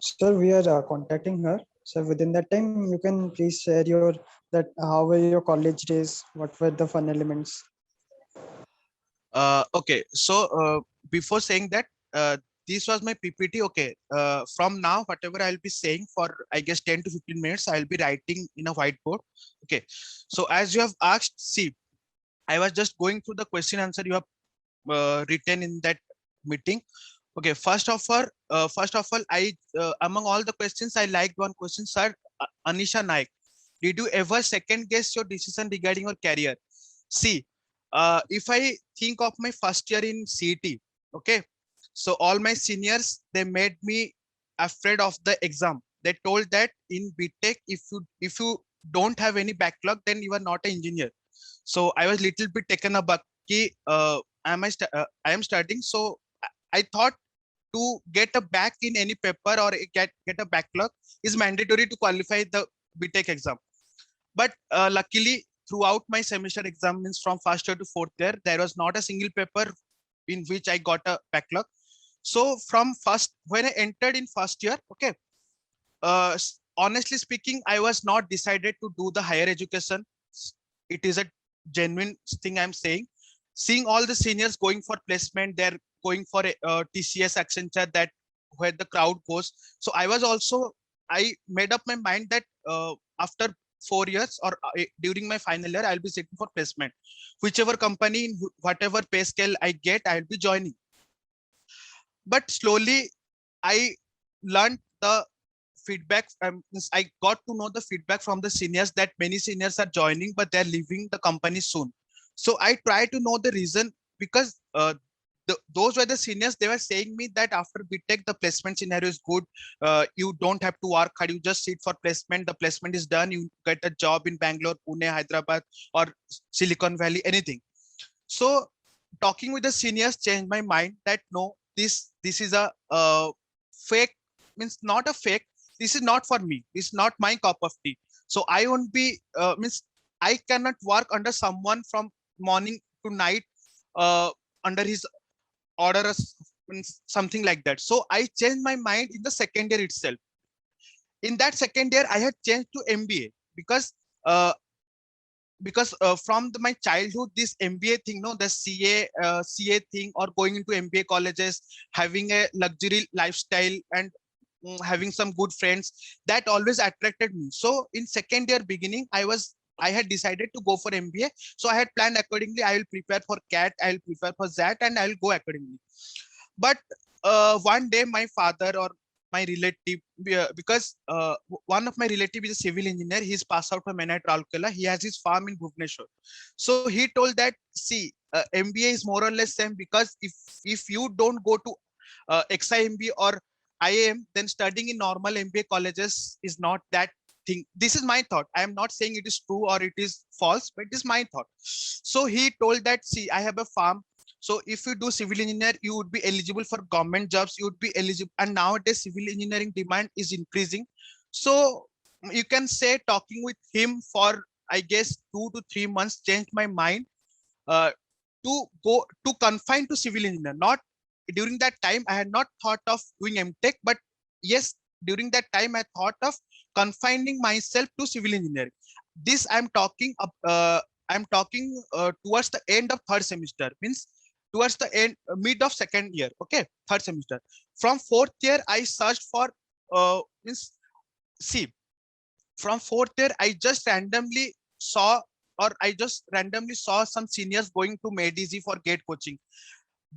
Sir, we are contacting her. So within that time, you can please share your that how were your college days? What were the fun elements? Okay, so before saying that, this was my PPT. Okay, from now, whatever I'll be saying for I guess 10 to 15 minutes, I'll be writing in a whiteboard. Okay, so as you have asked, see, I was just going through the question answer you have written in that meeting. Okay, first of all, I among all the questions, I liked one question, sir. Anisha Naik, did you ever second guess your decision regarding your career? See, if I think of my first year in CET, okay, so all my seniors, they made me afraid of the exam. They told that in BTech, if you don't have any backlog, then you are not an engineer. So I was little bit taken aback. Ki, I am studying, so I thought to get a back in any paper or get a backlog is mandatory to qualify the BTech exam. But luckily, throughout my semester exam, means from first year to fourth year, there was not a single paper in which I got a backlog. So from first, when I entered in first year, okay, honestly speaking, I was not decided to do the higher education. It is a genuine thing I'm saying. Seeing all the seniors going for placement, they're going for a, TCS, Accenture, that where the crowd goes. So I was also, I made up my mind that after 4 years or during my final year, I'll be sitting for placement. Whichever company, in whatever pay scale I get, I'll be joining. But slowly, I learned the feedback. I got to know the feedback from the seniors that many seniors are joining, but they're leaving the company soon. So I try to know the reason, because those were the seniors. They were saying me that after BTech, the placement scenario is good. You don't have to work hard. You just sit for placement. The placement is done. You get a job in Bangalore, Pune, Hyderabad, or Silicon Valley, anything. So talking with the seniors changed my mind that no, this is a fake, means not a fake. this is not for me. It's not my cup of tea. So I won't be means I cannot work under someone from morning to night under his order or means something like that. So I changed my mind in the second year itself. In that second year, I had changed to MBA uh, from my childhood, this MBA thing, no, the CA thing, or going into MBA colleges, having a luxury lifestyle, and having some good friends, that always attracted me. So in second year beginning, I had decided to go for MBA. So I had planned accordingly. I will prepare for CAT, I will prepare for ZAT, and I will go accordingly. But one day my father or my relative, because one of my relative is a civil engineer, he's passed out from NIT Rourkela, he has his farm in Bhubaneswar. So he told that, see, MBA is more or less same, because if you don't go to XIMB or IIM, then studying in normal MBA colleges is not that thing. This is my thought. I am not saying it is true or it is false, but it is my thought. So he told that, see, I have a farm. So if you do civil engineer, you would be eligible for government jobs. You would be eligible. And nowadays, civil engineering demand is increasing. So you can say talking with him for, I guess, 2 to 3 months changed my mind uh, to confine to civil engineer. Not during that time, I had not thought of doing MTech, but yes, during that time, I thought of confining myself to civil engineering. This I'm talking towards the end of third semester, means towards the end, mid of second year, okay, third semester. From fourth year, I searched for means see, from fourth year, I just randomly saw some seniors going to MedEasy for GATE coaching.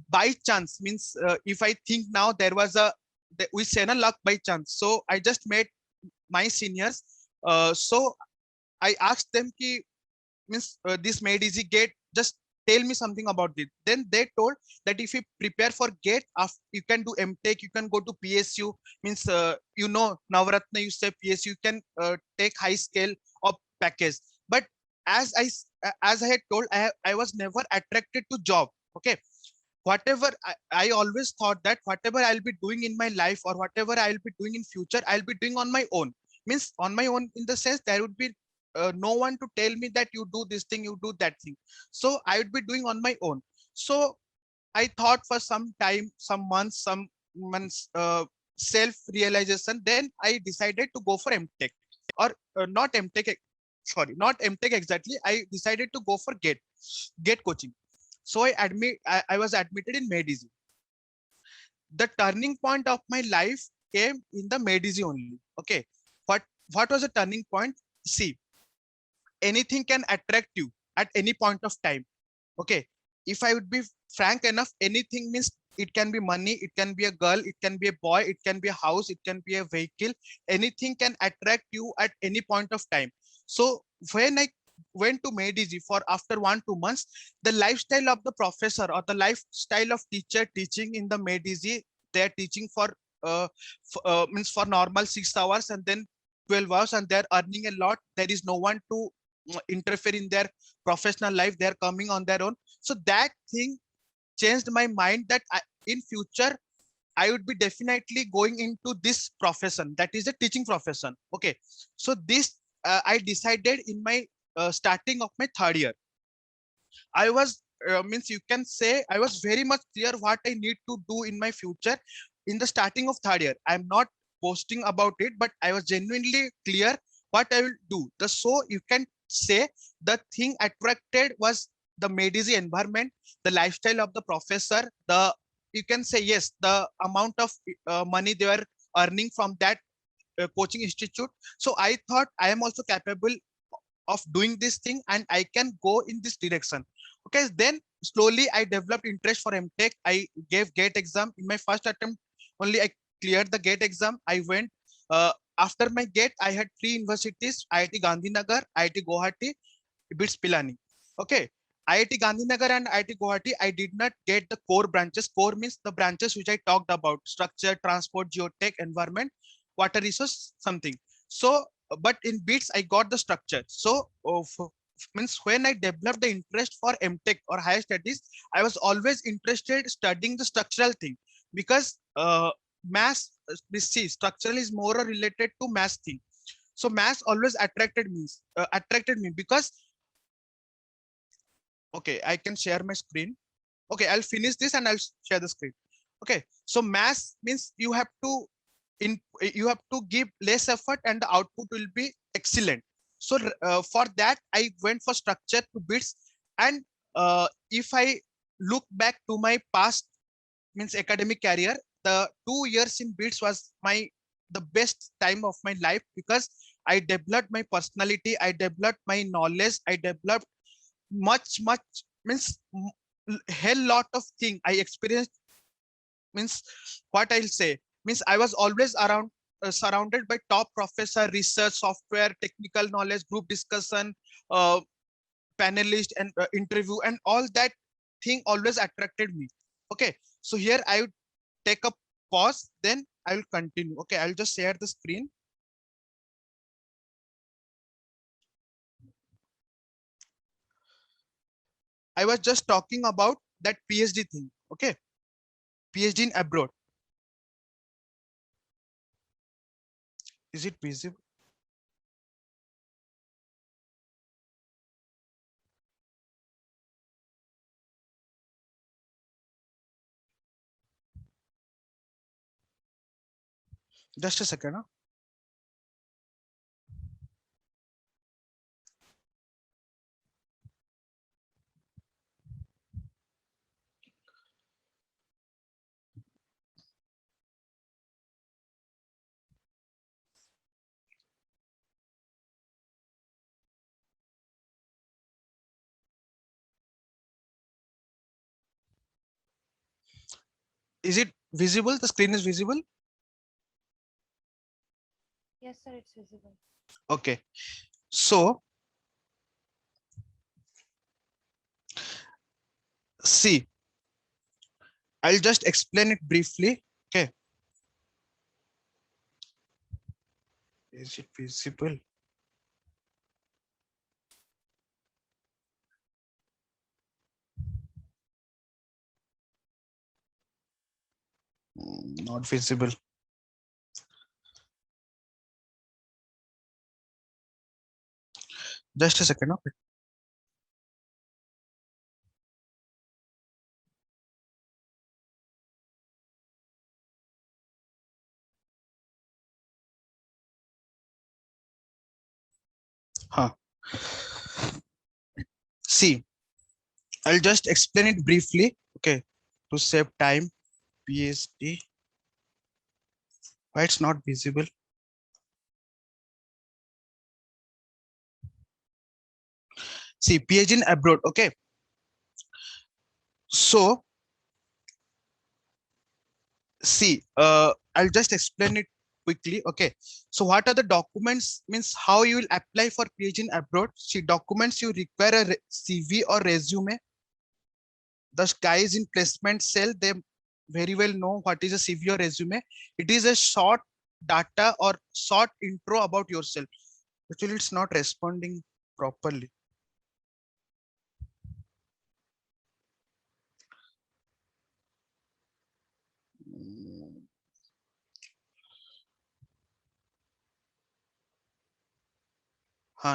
By chance, means if I think now, there was we say na luck by chance. So I just met my seniors. So I asked them ki, means this MedEasy GATE, just tell me something about it. Then they told that if you prepare for GATE, you can do MTech, you can go to PSU, means Navaratna, you say PSU, you can take high scale or package. But as I had told, I was never attracted to job. Okay, whatever I always thought that whatever I'll be doing in my life or whatever I'll be doing in future, I'll be doing on my own. Means on my own, in the sense there would be no one to tell me that you do this thing, you do that thing. So I would be doing on my own. So I thought for some time, some months, self-realization. Then I decided to go for MTech, or not MTech. Sorry, not MTech exactly. I decided to go for GATE coaching. So I was admitted in MedEasy. The turning point of my life came in the MedEasy only. Okay, what was the turning point? See, anything can attract you at any point of time. Okay, if I would be frank enough, anything means it can be money, it can be a girl, it can be a boy, it can be a house, it can be a vehicle. Anything can attract you at any point of time. So when I went to MedEasy for after 1-2 months, the lifestyle of the professor or the lifestyle of teacher teaching in the MedEasy, they're teaching for means for normal 6 hours and then 12 hours, and they're earning a lot. There is no one to interfere in their professional life. They're coming on their own. So that thing changed my mind that in future I would be definitely going into this profession, that is a teaching profession. Okay, so this I decided in my starting of my third year. I was means you can say I was very much clear what I need to do in my future in the starting of third year. I'm not boasting about it, but I was genuinely clear what I will do. So you can say the thing attracted was the MedEasy environment, the lifestyle of the professor, you can say, yes, the amount of money they were earning from that coaching institute. So I thought I am also capable of doing this thing and I can go in this direction. Okay, then slowly I developed interest for MTech. I gave GATE exam. In my first attempt only I cleared the GATE exam. I went after my GATE, I had 3 universities: IIT Gandhinagar, IIT Guwahati, BITS Pilani. Okay, IIT Gandhinagar and IIT Guwahati, I did not get the core branches. Core means the branches which I talked about: structure, transport, geotech, environment, water resource, something. So, but in BITS, I got the structure. So, means when I developed the interest for MTech or higher studies, I was always interested studying the structural thing, because mass see, structural is more related to math thing. So math always attracted me because, okay, I can share my screen. Okay, I'll finish this and I'll share the screen. Okay, so math means you have to give less effort and the output will be excellent. So for that I went for structure to bits. And if I look back to my past, means academic career, the 2 years in bits was the best time of my life, because I developed my personality, I developed my knowledge, I developed much, means hell lot of thing I experienced. Means what I'll say, means I was always around surrounded by top professor, research, software, technical knowledge, group discussion, uh, panelist, and interview, and all that thing always attracted me. Okay, so here I would take a pause, then I will continue. Okay, I'll just share the screen. I was just talking about that PhD thing. Okay, PhD in abroad. Is it visible? Just a second. Huh? Is it visible? The screen is visible? Yes, sir, it's visible. Okay, so see, I'll just explain it briefly. Okay, is it visible? Not visible. Just a second. Okay. Huh. See, I'll just explain it briefly. Okay, to save time. PhD. Why it's not visible? See, PhD in abroad. Okay, so see, I'll just explain it quickly. Okay, so what are the documents, means how you will apply for PhD in abroad? See, documents you require a CV or resume. The guys in placement cell, they very well know what is a CV or resume. It is a short data or short intro about yourself. Actually, it's not responding properly.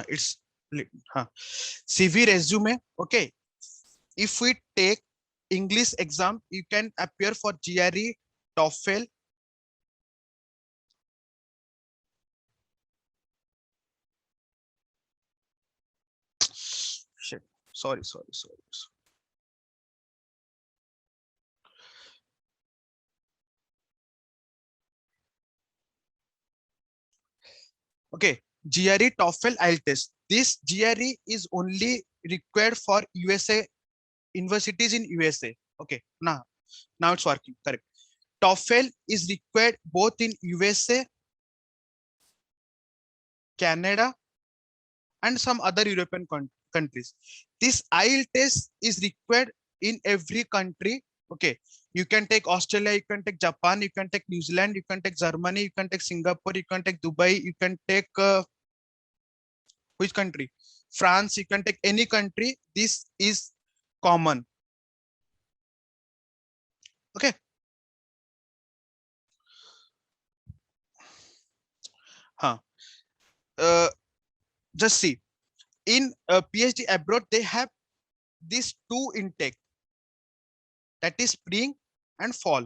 It's CV resume. Okay, if we take English exam, you can appear for GRE, TOEFL. Shit. Sorry. Okay, GRE, TOEFL, IELTS. This GRE is only required for USA universities in USA. Okay, now it's working. Correct. TOEFL is required both in USA, Canada, and some other European countries. This IELTS is required in every country. Okay, you can take Australia, you can take Japan, you can take New Zealand, you can take Germany, you can take Singapore, you can take Dubai, you can take which country? France, you can take any country. This is common. Okay. just see, in PhD abroad, they have these two intake, that is spring and fall.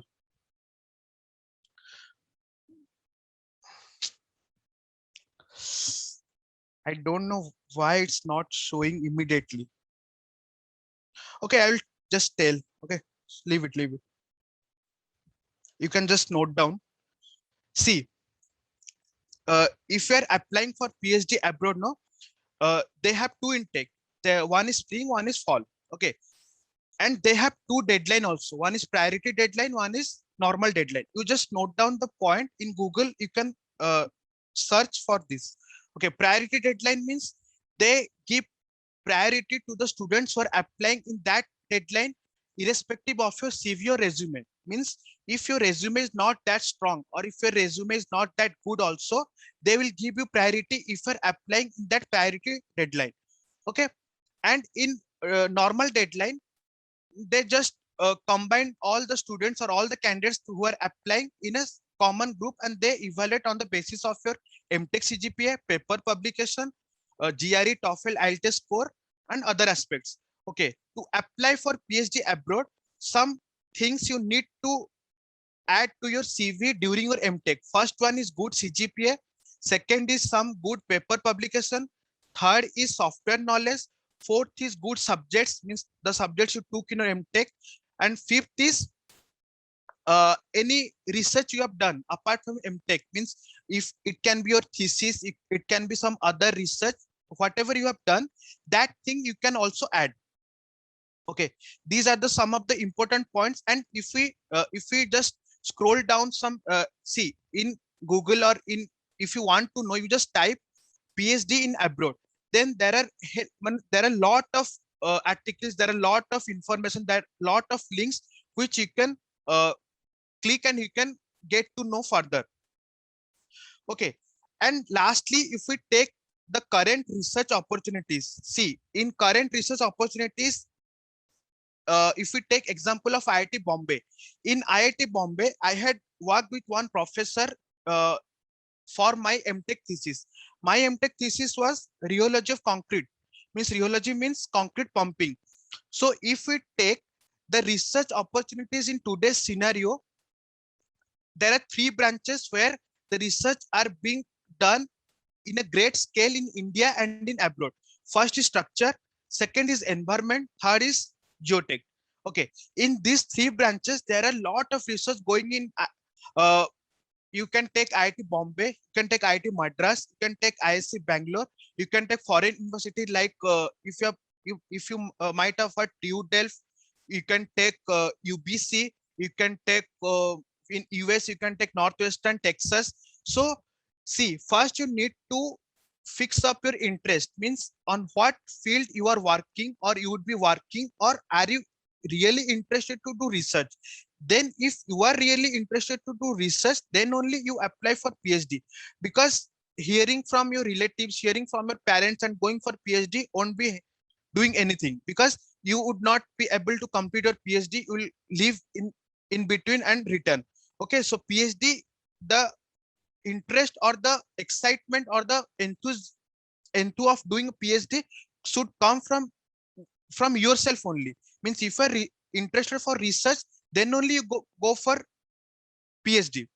I don't know why it's not showing immediately. Okay, I will just tell. Okay, leave it, leave it. You can just note down. See, if you are applying for PhD abroad, no, they have two intake. One is spring, one is fall. Okay, and they have two deadline also. One is priority deadline, one is normal deadline. You just note down the point in Google. You can search for this. Okay, priority deadline means they give priority to the students who are applying in that deadline, irrespective of your CV or resume. Means if your resume is not that strong, or if your resume is not that good also, they will give you priority if you're applying in that priority deadline. Okay, and in normal deadline, they just combine all the students or all the candidates who are applying in a common group, and they evaluate on the basis of your MTech CGPA, paper publication, GRE, TOEFL, IELTS score, and other aspects. Okay, to apply for PhD abroad, some things you need to add to your CV during your MTech. First one is good CGPA. Second is some good paper publication. Third is software knowledge. Fourth is good subjects, means the subjects you took in your MTech. And fifth is any research you have done apart from MTech, means if it can be your thesis, it can be some other research, whatever you have done, that thing you can also add. Okay, these are the some of the important points. And if we just scroll down some, see in Google, or in, if you want to know, you just type PhD in abroad, then there are a lot of articles, there are a lot of information, there are a lot of links which you can click and you can get to know further. Okay, and lastly, if we take the current research opportunities, see in current research opportunities, if we take example of IIT Bombay, in IIT Bombay, I had worked with one professor for my MTech thesis. My MTech thesis was rheology of concrete. Means rheology means concrete pumping. So if we take the research opportunities in today's scenario, there are three branches where the research are being done in a great scale in India and in abroad. First is structure, second is environment, third is geotech. Okay, in these three branches, there are a lot of research going in. You can take IIT Bombay, you can take IIT Madras, you can take ISC Bangalore, you can take foreign university like if you might have heard TU Delft, you can take UBC, you can take in US, you can take Northwestern Texas. So see, first you need to fix up your interest, means on what field you are working or you would be working, or are you really interested to do research. Then if you are really interested to do research, then only you apply for PhD, because hearing from your relatives, hearing from your parents and going for PhD won't be doing anything, because you would not be able to complete your PhD. You will live in between and return. Okay, so PhD, the interest or the excitement or the enthusiasm of doing a PhD should come from yourself only. Means if you are interested for research, then only you go for PhD.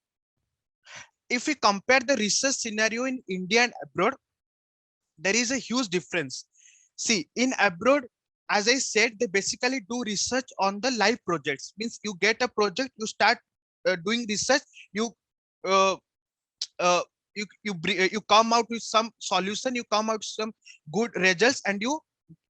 If we compare the research scenario in India and abroad, there is a huge difference. See, in abroad, as I said, they basically do research on the live projects. Means you get a project, you start doing research, you uh, you come out with some solution, you come out with some good results, and you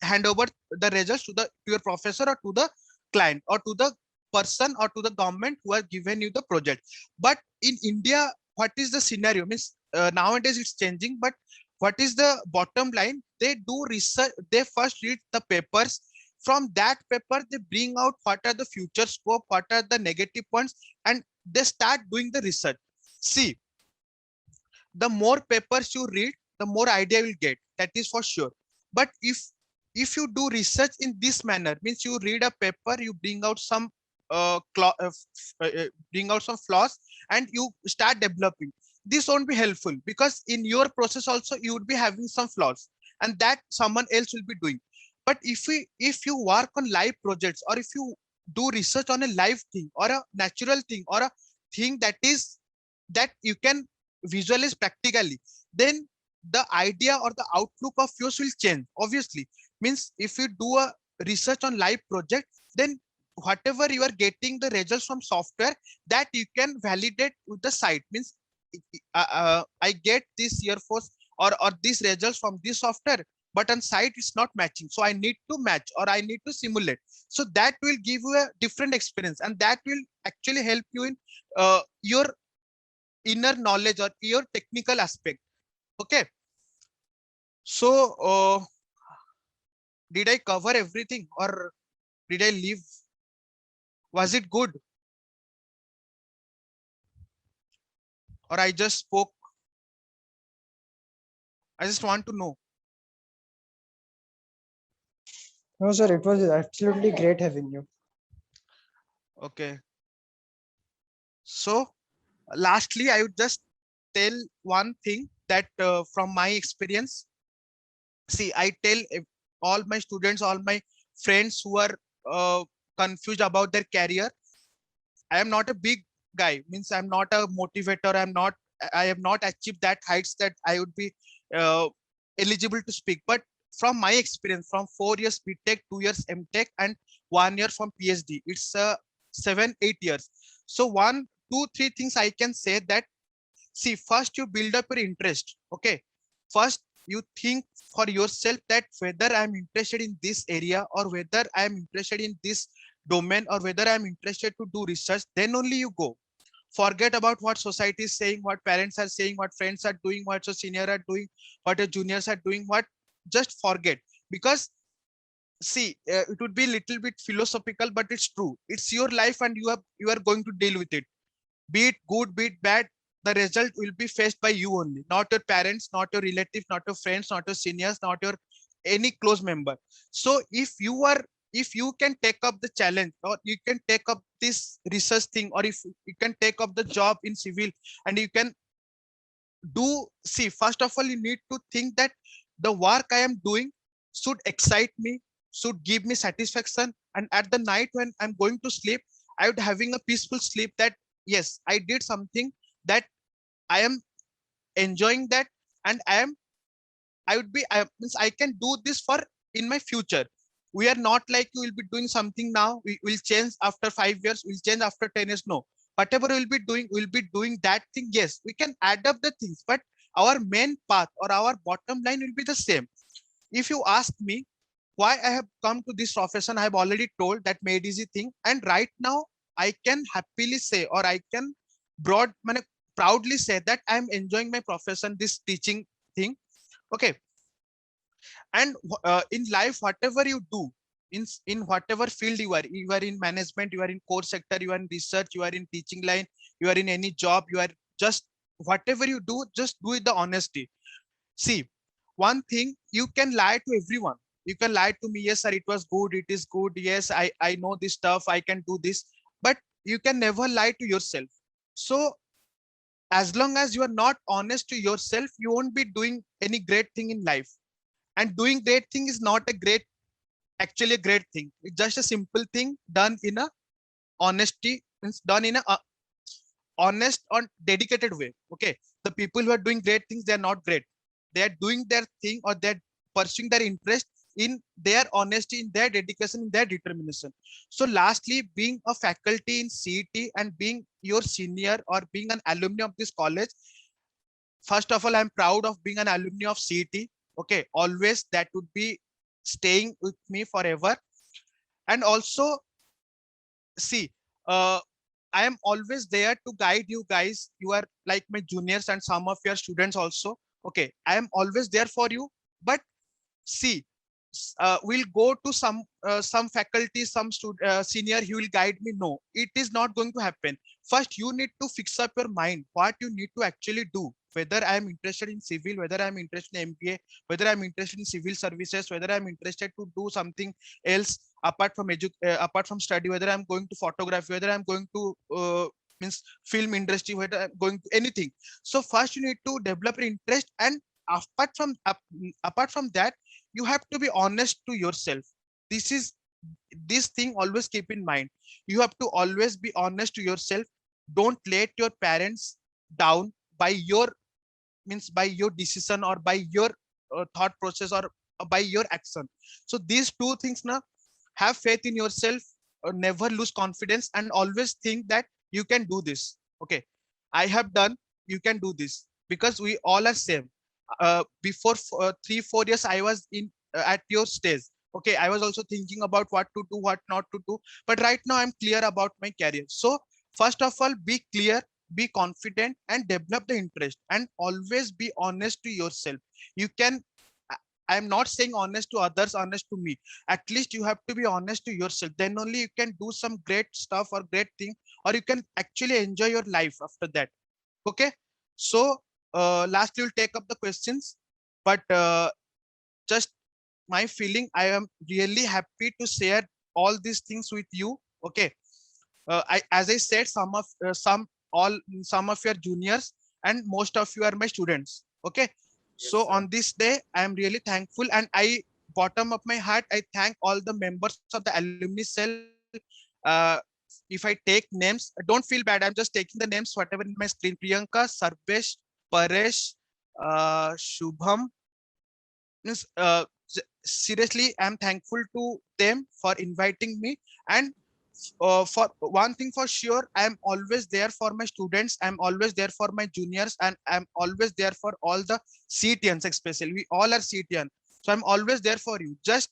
hand over the results to your professor or to the client or to the person or to the government who has given you the project. But in India, what is the scenario? Means nowadays it's changing, but what is the bottom line? They do research, they first read the papers. From that paper, they bring out what are the future scope, what are the negative points, and they start doing the research. See, the more papers you read, the more idea you will get. That is for sure. But if you do research in this manner, means you read a paper, you bring out some bring out some flaws, and you start developing. this won't be helpful, because in your process also you would be having some flaws, and that someone else will be doing. But if you work on live projects, or if you do research on a live thing or a natural thing or a thing that you can visualize practically, then the idea or the outlook of yours will change. Obviously, means if you do a research on live project, then whatever you are getting the results from software, that you can validate with the site. Means I get this Air Force or these results from this software, but on site it's not matching, so I need to match or I need to simulate. So that will give you a different experience, and that will actually help you in your inner knowledge or your technical aspect. Okay, so did I cover everything, or did I leave? Was it good, or I just spoke? I just want to know. No, sir, it was absolutely great having you. Okay, so lastly, I would just tell one thing that from my experience, see, I tell all my students, all my friends who are confused about their career. I am not a big guy, means I'm not a motivator. I have not achieved that heights that I would be uh, eligible to speak. But from my experience, from 4 years BTech, 2 years MTech, and 1 year from PhD, it's 7, 8 years. So one, two, three things I can say that, see, first you build up your interest. Okay, first you think for yourself that whether I'm interested in this area, or whether I'm interested in this domain, or whether I'm interested to do research, then only you go. Forget about what society is saying, what parents are saying, what friends are doing, what your senior are doing, what your juniors are doing, what, just forget. Because see, it would be a little bit philosophical, but it's true. It's your life, and you are going to deal with it. Be it good, be it bad, the result will be faced by you only, not your parents, not your relatives, not your friends, not your seniors, not your any close member. So if you can take up the challenge, or you can take up this research thing, or if you can take up the job in civil, and you can do, see, first of all, you need to think that the work I am doing should excite me, should give me satisfaction, and at the night when I'm going to sleep, I would having a peaceful sleep, that yes, I did something that I am enjoying that, and I would be, means I can do this for in my future. We are not like you will be doing something now, we will change after 5 years, we'll change after 10 years. No, whatever we'll be doing that thing. Yes, we can add up the things, but our main path or our bottom line will be the same. If you ask me why I have come to this profession, I have already told that made easy thing. And right now, I can happily say, or I can proudly say that I'm enjoying my profession, this teaching thing. Okay, and in life, whatever you do, in whatever field you are in management, you are in core sector, you are in research, you are in teaching line, you are in any job, you are just, whatever you do, just do it the honesty. See, one thing, you can lie to everyone. You can lie to me, yes sir, it was good, it is good, yes, I know this stuff, I can do this. But you can never lie to yourself. So as long as you are not honest to yourself, you won't be doing any great thing in life. And doing great thing is not a great, actually a great thing. It's just a simple thing done in a honesty, it's done in a honest or dedicated way. Okay, the people who are doing great things, they are not great. They are doing their thing, or they're pursuing their interest in their honesty, in their dedication, in their determination. So lastly, being a faculty in CET and being your senior or being an alumni of this college, first of all, I'm proud of being an alumni of CET. Okay, always, that would be staying with me forever. And also, see, I am always there to guide you guys. You are like my juniors and some of your students also. Okay, I am always there for you. But see, we'll go to some faculty, some senior, he will guide me. No, it is not going to happen. First, you need to fix up your mind what you need to actually do. Whether I am interested in civil, whether I'm interested in MBA, whether I'm interested in civil services, whether I'm interested to do something else apart from apart from study, whether I'm going to photography, whether I'm going to means film industry, whether going to anything. So first you need to develop an interest, and apart from that, you have to be honest to yourself. This is this thing always keep in mind. You have to always be honest to yourself. Don't let your parents down by your by your decision, or by your thought process, or by your action. So these two things now, have faith in yourself, never lose confidence, and always think that you can do this. Okay, I have done, you can do this, because we all are same. Before 3-4 years I was in at your stage. Okay, I was also thinking about what to do, what not to do, but right now I'm clear about my career. So first of all, be clear, be confident, and develop the interest, and always be honest to yourself. You can, I'm not saying honest to others, honest to me. At least you have to be honest to yourself. Then only you can do some great stuff or great thing, or you can actually enjoy your life after that. Okay. So lastly, we'll take up the questions, but just my feeling, I am really happy to share all these things with you. Okay. As I said, some of your juniors, and most of you are my students. Okay. So on this day, I am really thankful, and I, bottom of my heart, I thank all the members of the alumni cell. Uh, if I take names, don't feel bad. I'm just taking the names, whatever in my screen. Priyanka, Sarvesh, Paresh, Shubham. Means, seriously, I'm thankful to them for inviting me. And for one thing for sure, I'm always there for my students, I'm always there for my juniors, and I'm always there for all the CTNs. Especially we all are CTN, so I'm always there for you. Just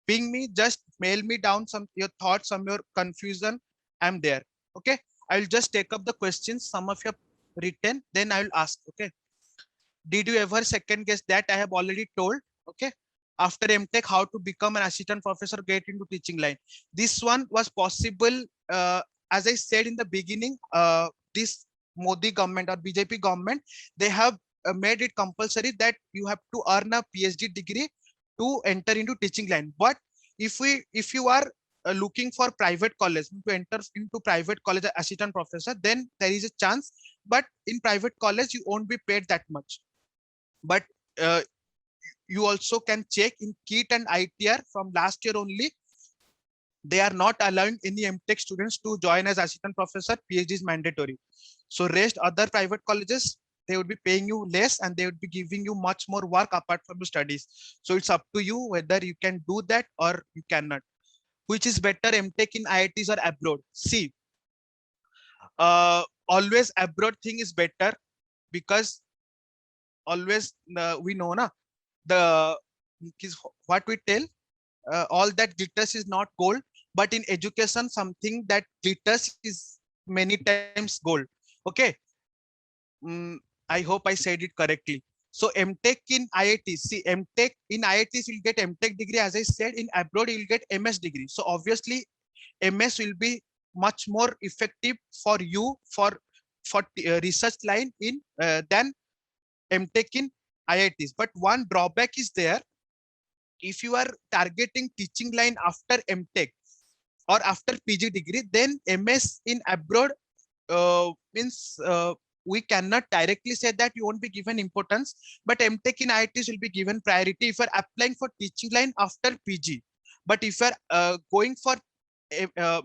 ping me, just mail me down some your thoughts, some your confusion. I'm there. Okay, I'll just take up the questions, some of you have written, then I will ask. Okay, did you ever second guess that I have already told? Okay, after MTech, how to become an assistant professor, get into teaching line. This one was possible, as I said in the beginning. This Modi government or BJP government, they have made it compulsory that you have to earn a PhD degree to enter into teaching line. But if you are looking for private college to enter into private college as assistant professor, then there is a chance. But in private college, you won't be paid that much. But you also can check in KIT and ITR from last year only. They are not allowing any MTech students to join as assistant professor. PhD is mandatory. So rest other private colleges, they would be paying you less, and they would be giving you much more work apart from your studies. So it's up to you whether you can do that or you cannot. Which is better, MTech in IITs or abroad? See, always abroad thing is better, because always we know na, the what we tell, all that glitters is not gold, but in education, something that glitters is many times gold. Okay. I hope I said it correctly. So MTech in IIT, see, MTech in IITs you'll get MTech degree. As I said, in abroad you'll get MS degree. So obviously MS will be much more effective for you for research line in than MTech in IITs. But one drawback is there. If you are targeting teaching line after MTech or after PG degree, then MS in abroad means we cannot directly say that you won't be given importance, but MTech in IITs will be given priority if you're applying for teaching line after PG. But if you're going for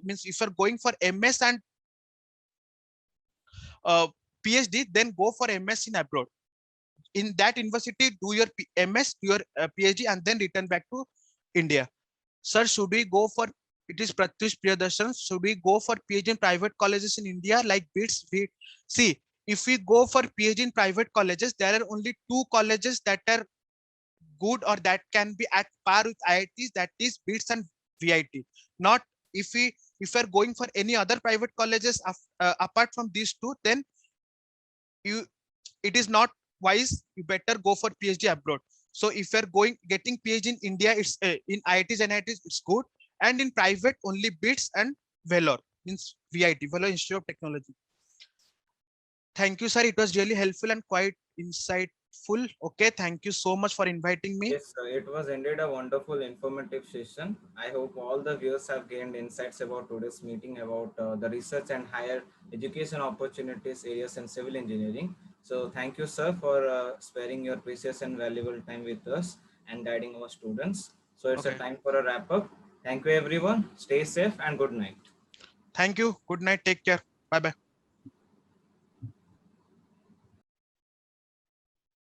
means if you're going for MS and PhD, then go for MS in abroad. In that university, do your MS, do your PhD, and then return back to India. Sir, should we go for, it is Pratyush Priyadarshan, should we go for PhD in private colleges in India like BITS? See, if we go for PhD in private colleges, there are only 2 colleges that are good or that can be at par with IITs, that is BITS and VIT. Not if we're going for any other private colleges apart from these 2, then it is not wise. You better go for PhD abroad. So if you're getting PhD in India, it's in IITs and IITs, it's good. And in private, only BITS and Vellore, means VIT, Vellore Institute of Technology. Thank you, sir. It was really helpful and quite insight full. Okay, thank you so much for inviting me. Yes, sir. It was indeed a wonderful, informative session. I hope all the viewers have gained insights about today's meeting about the research and higher education opportunities areas in civil engineering. So, thank you, sir, for sparing your precious and valuable time with us and guiding our students. So, it's a Okay, time for a wrap up. Thank you, everyone. Stay safe and good night. thank you. Good night. Take care. Bye bye.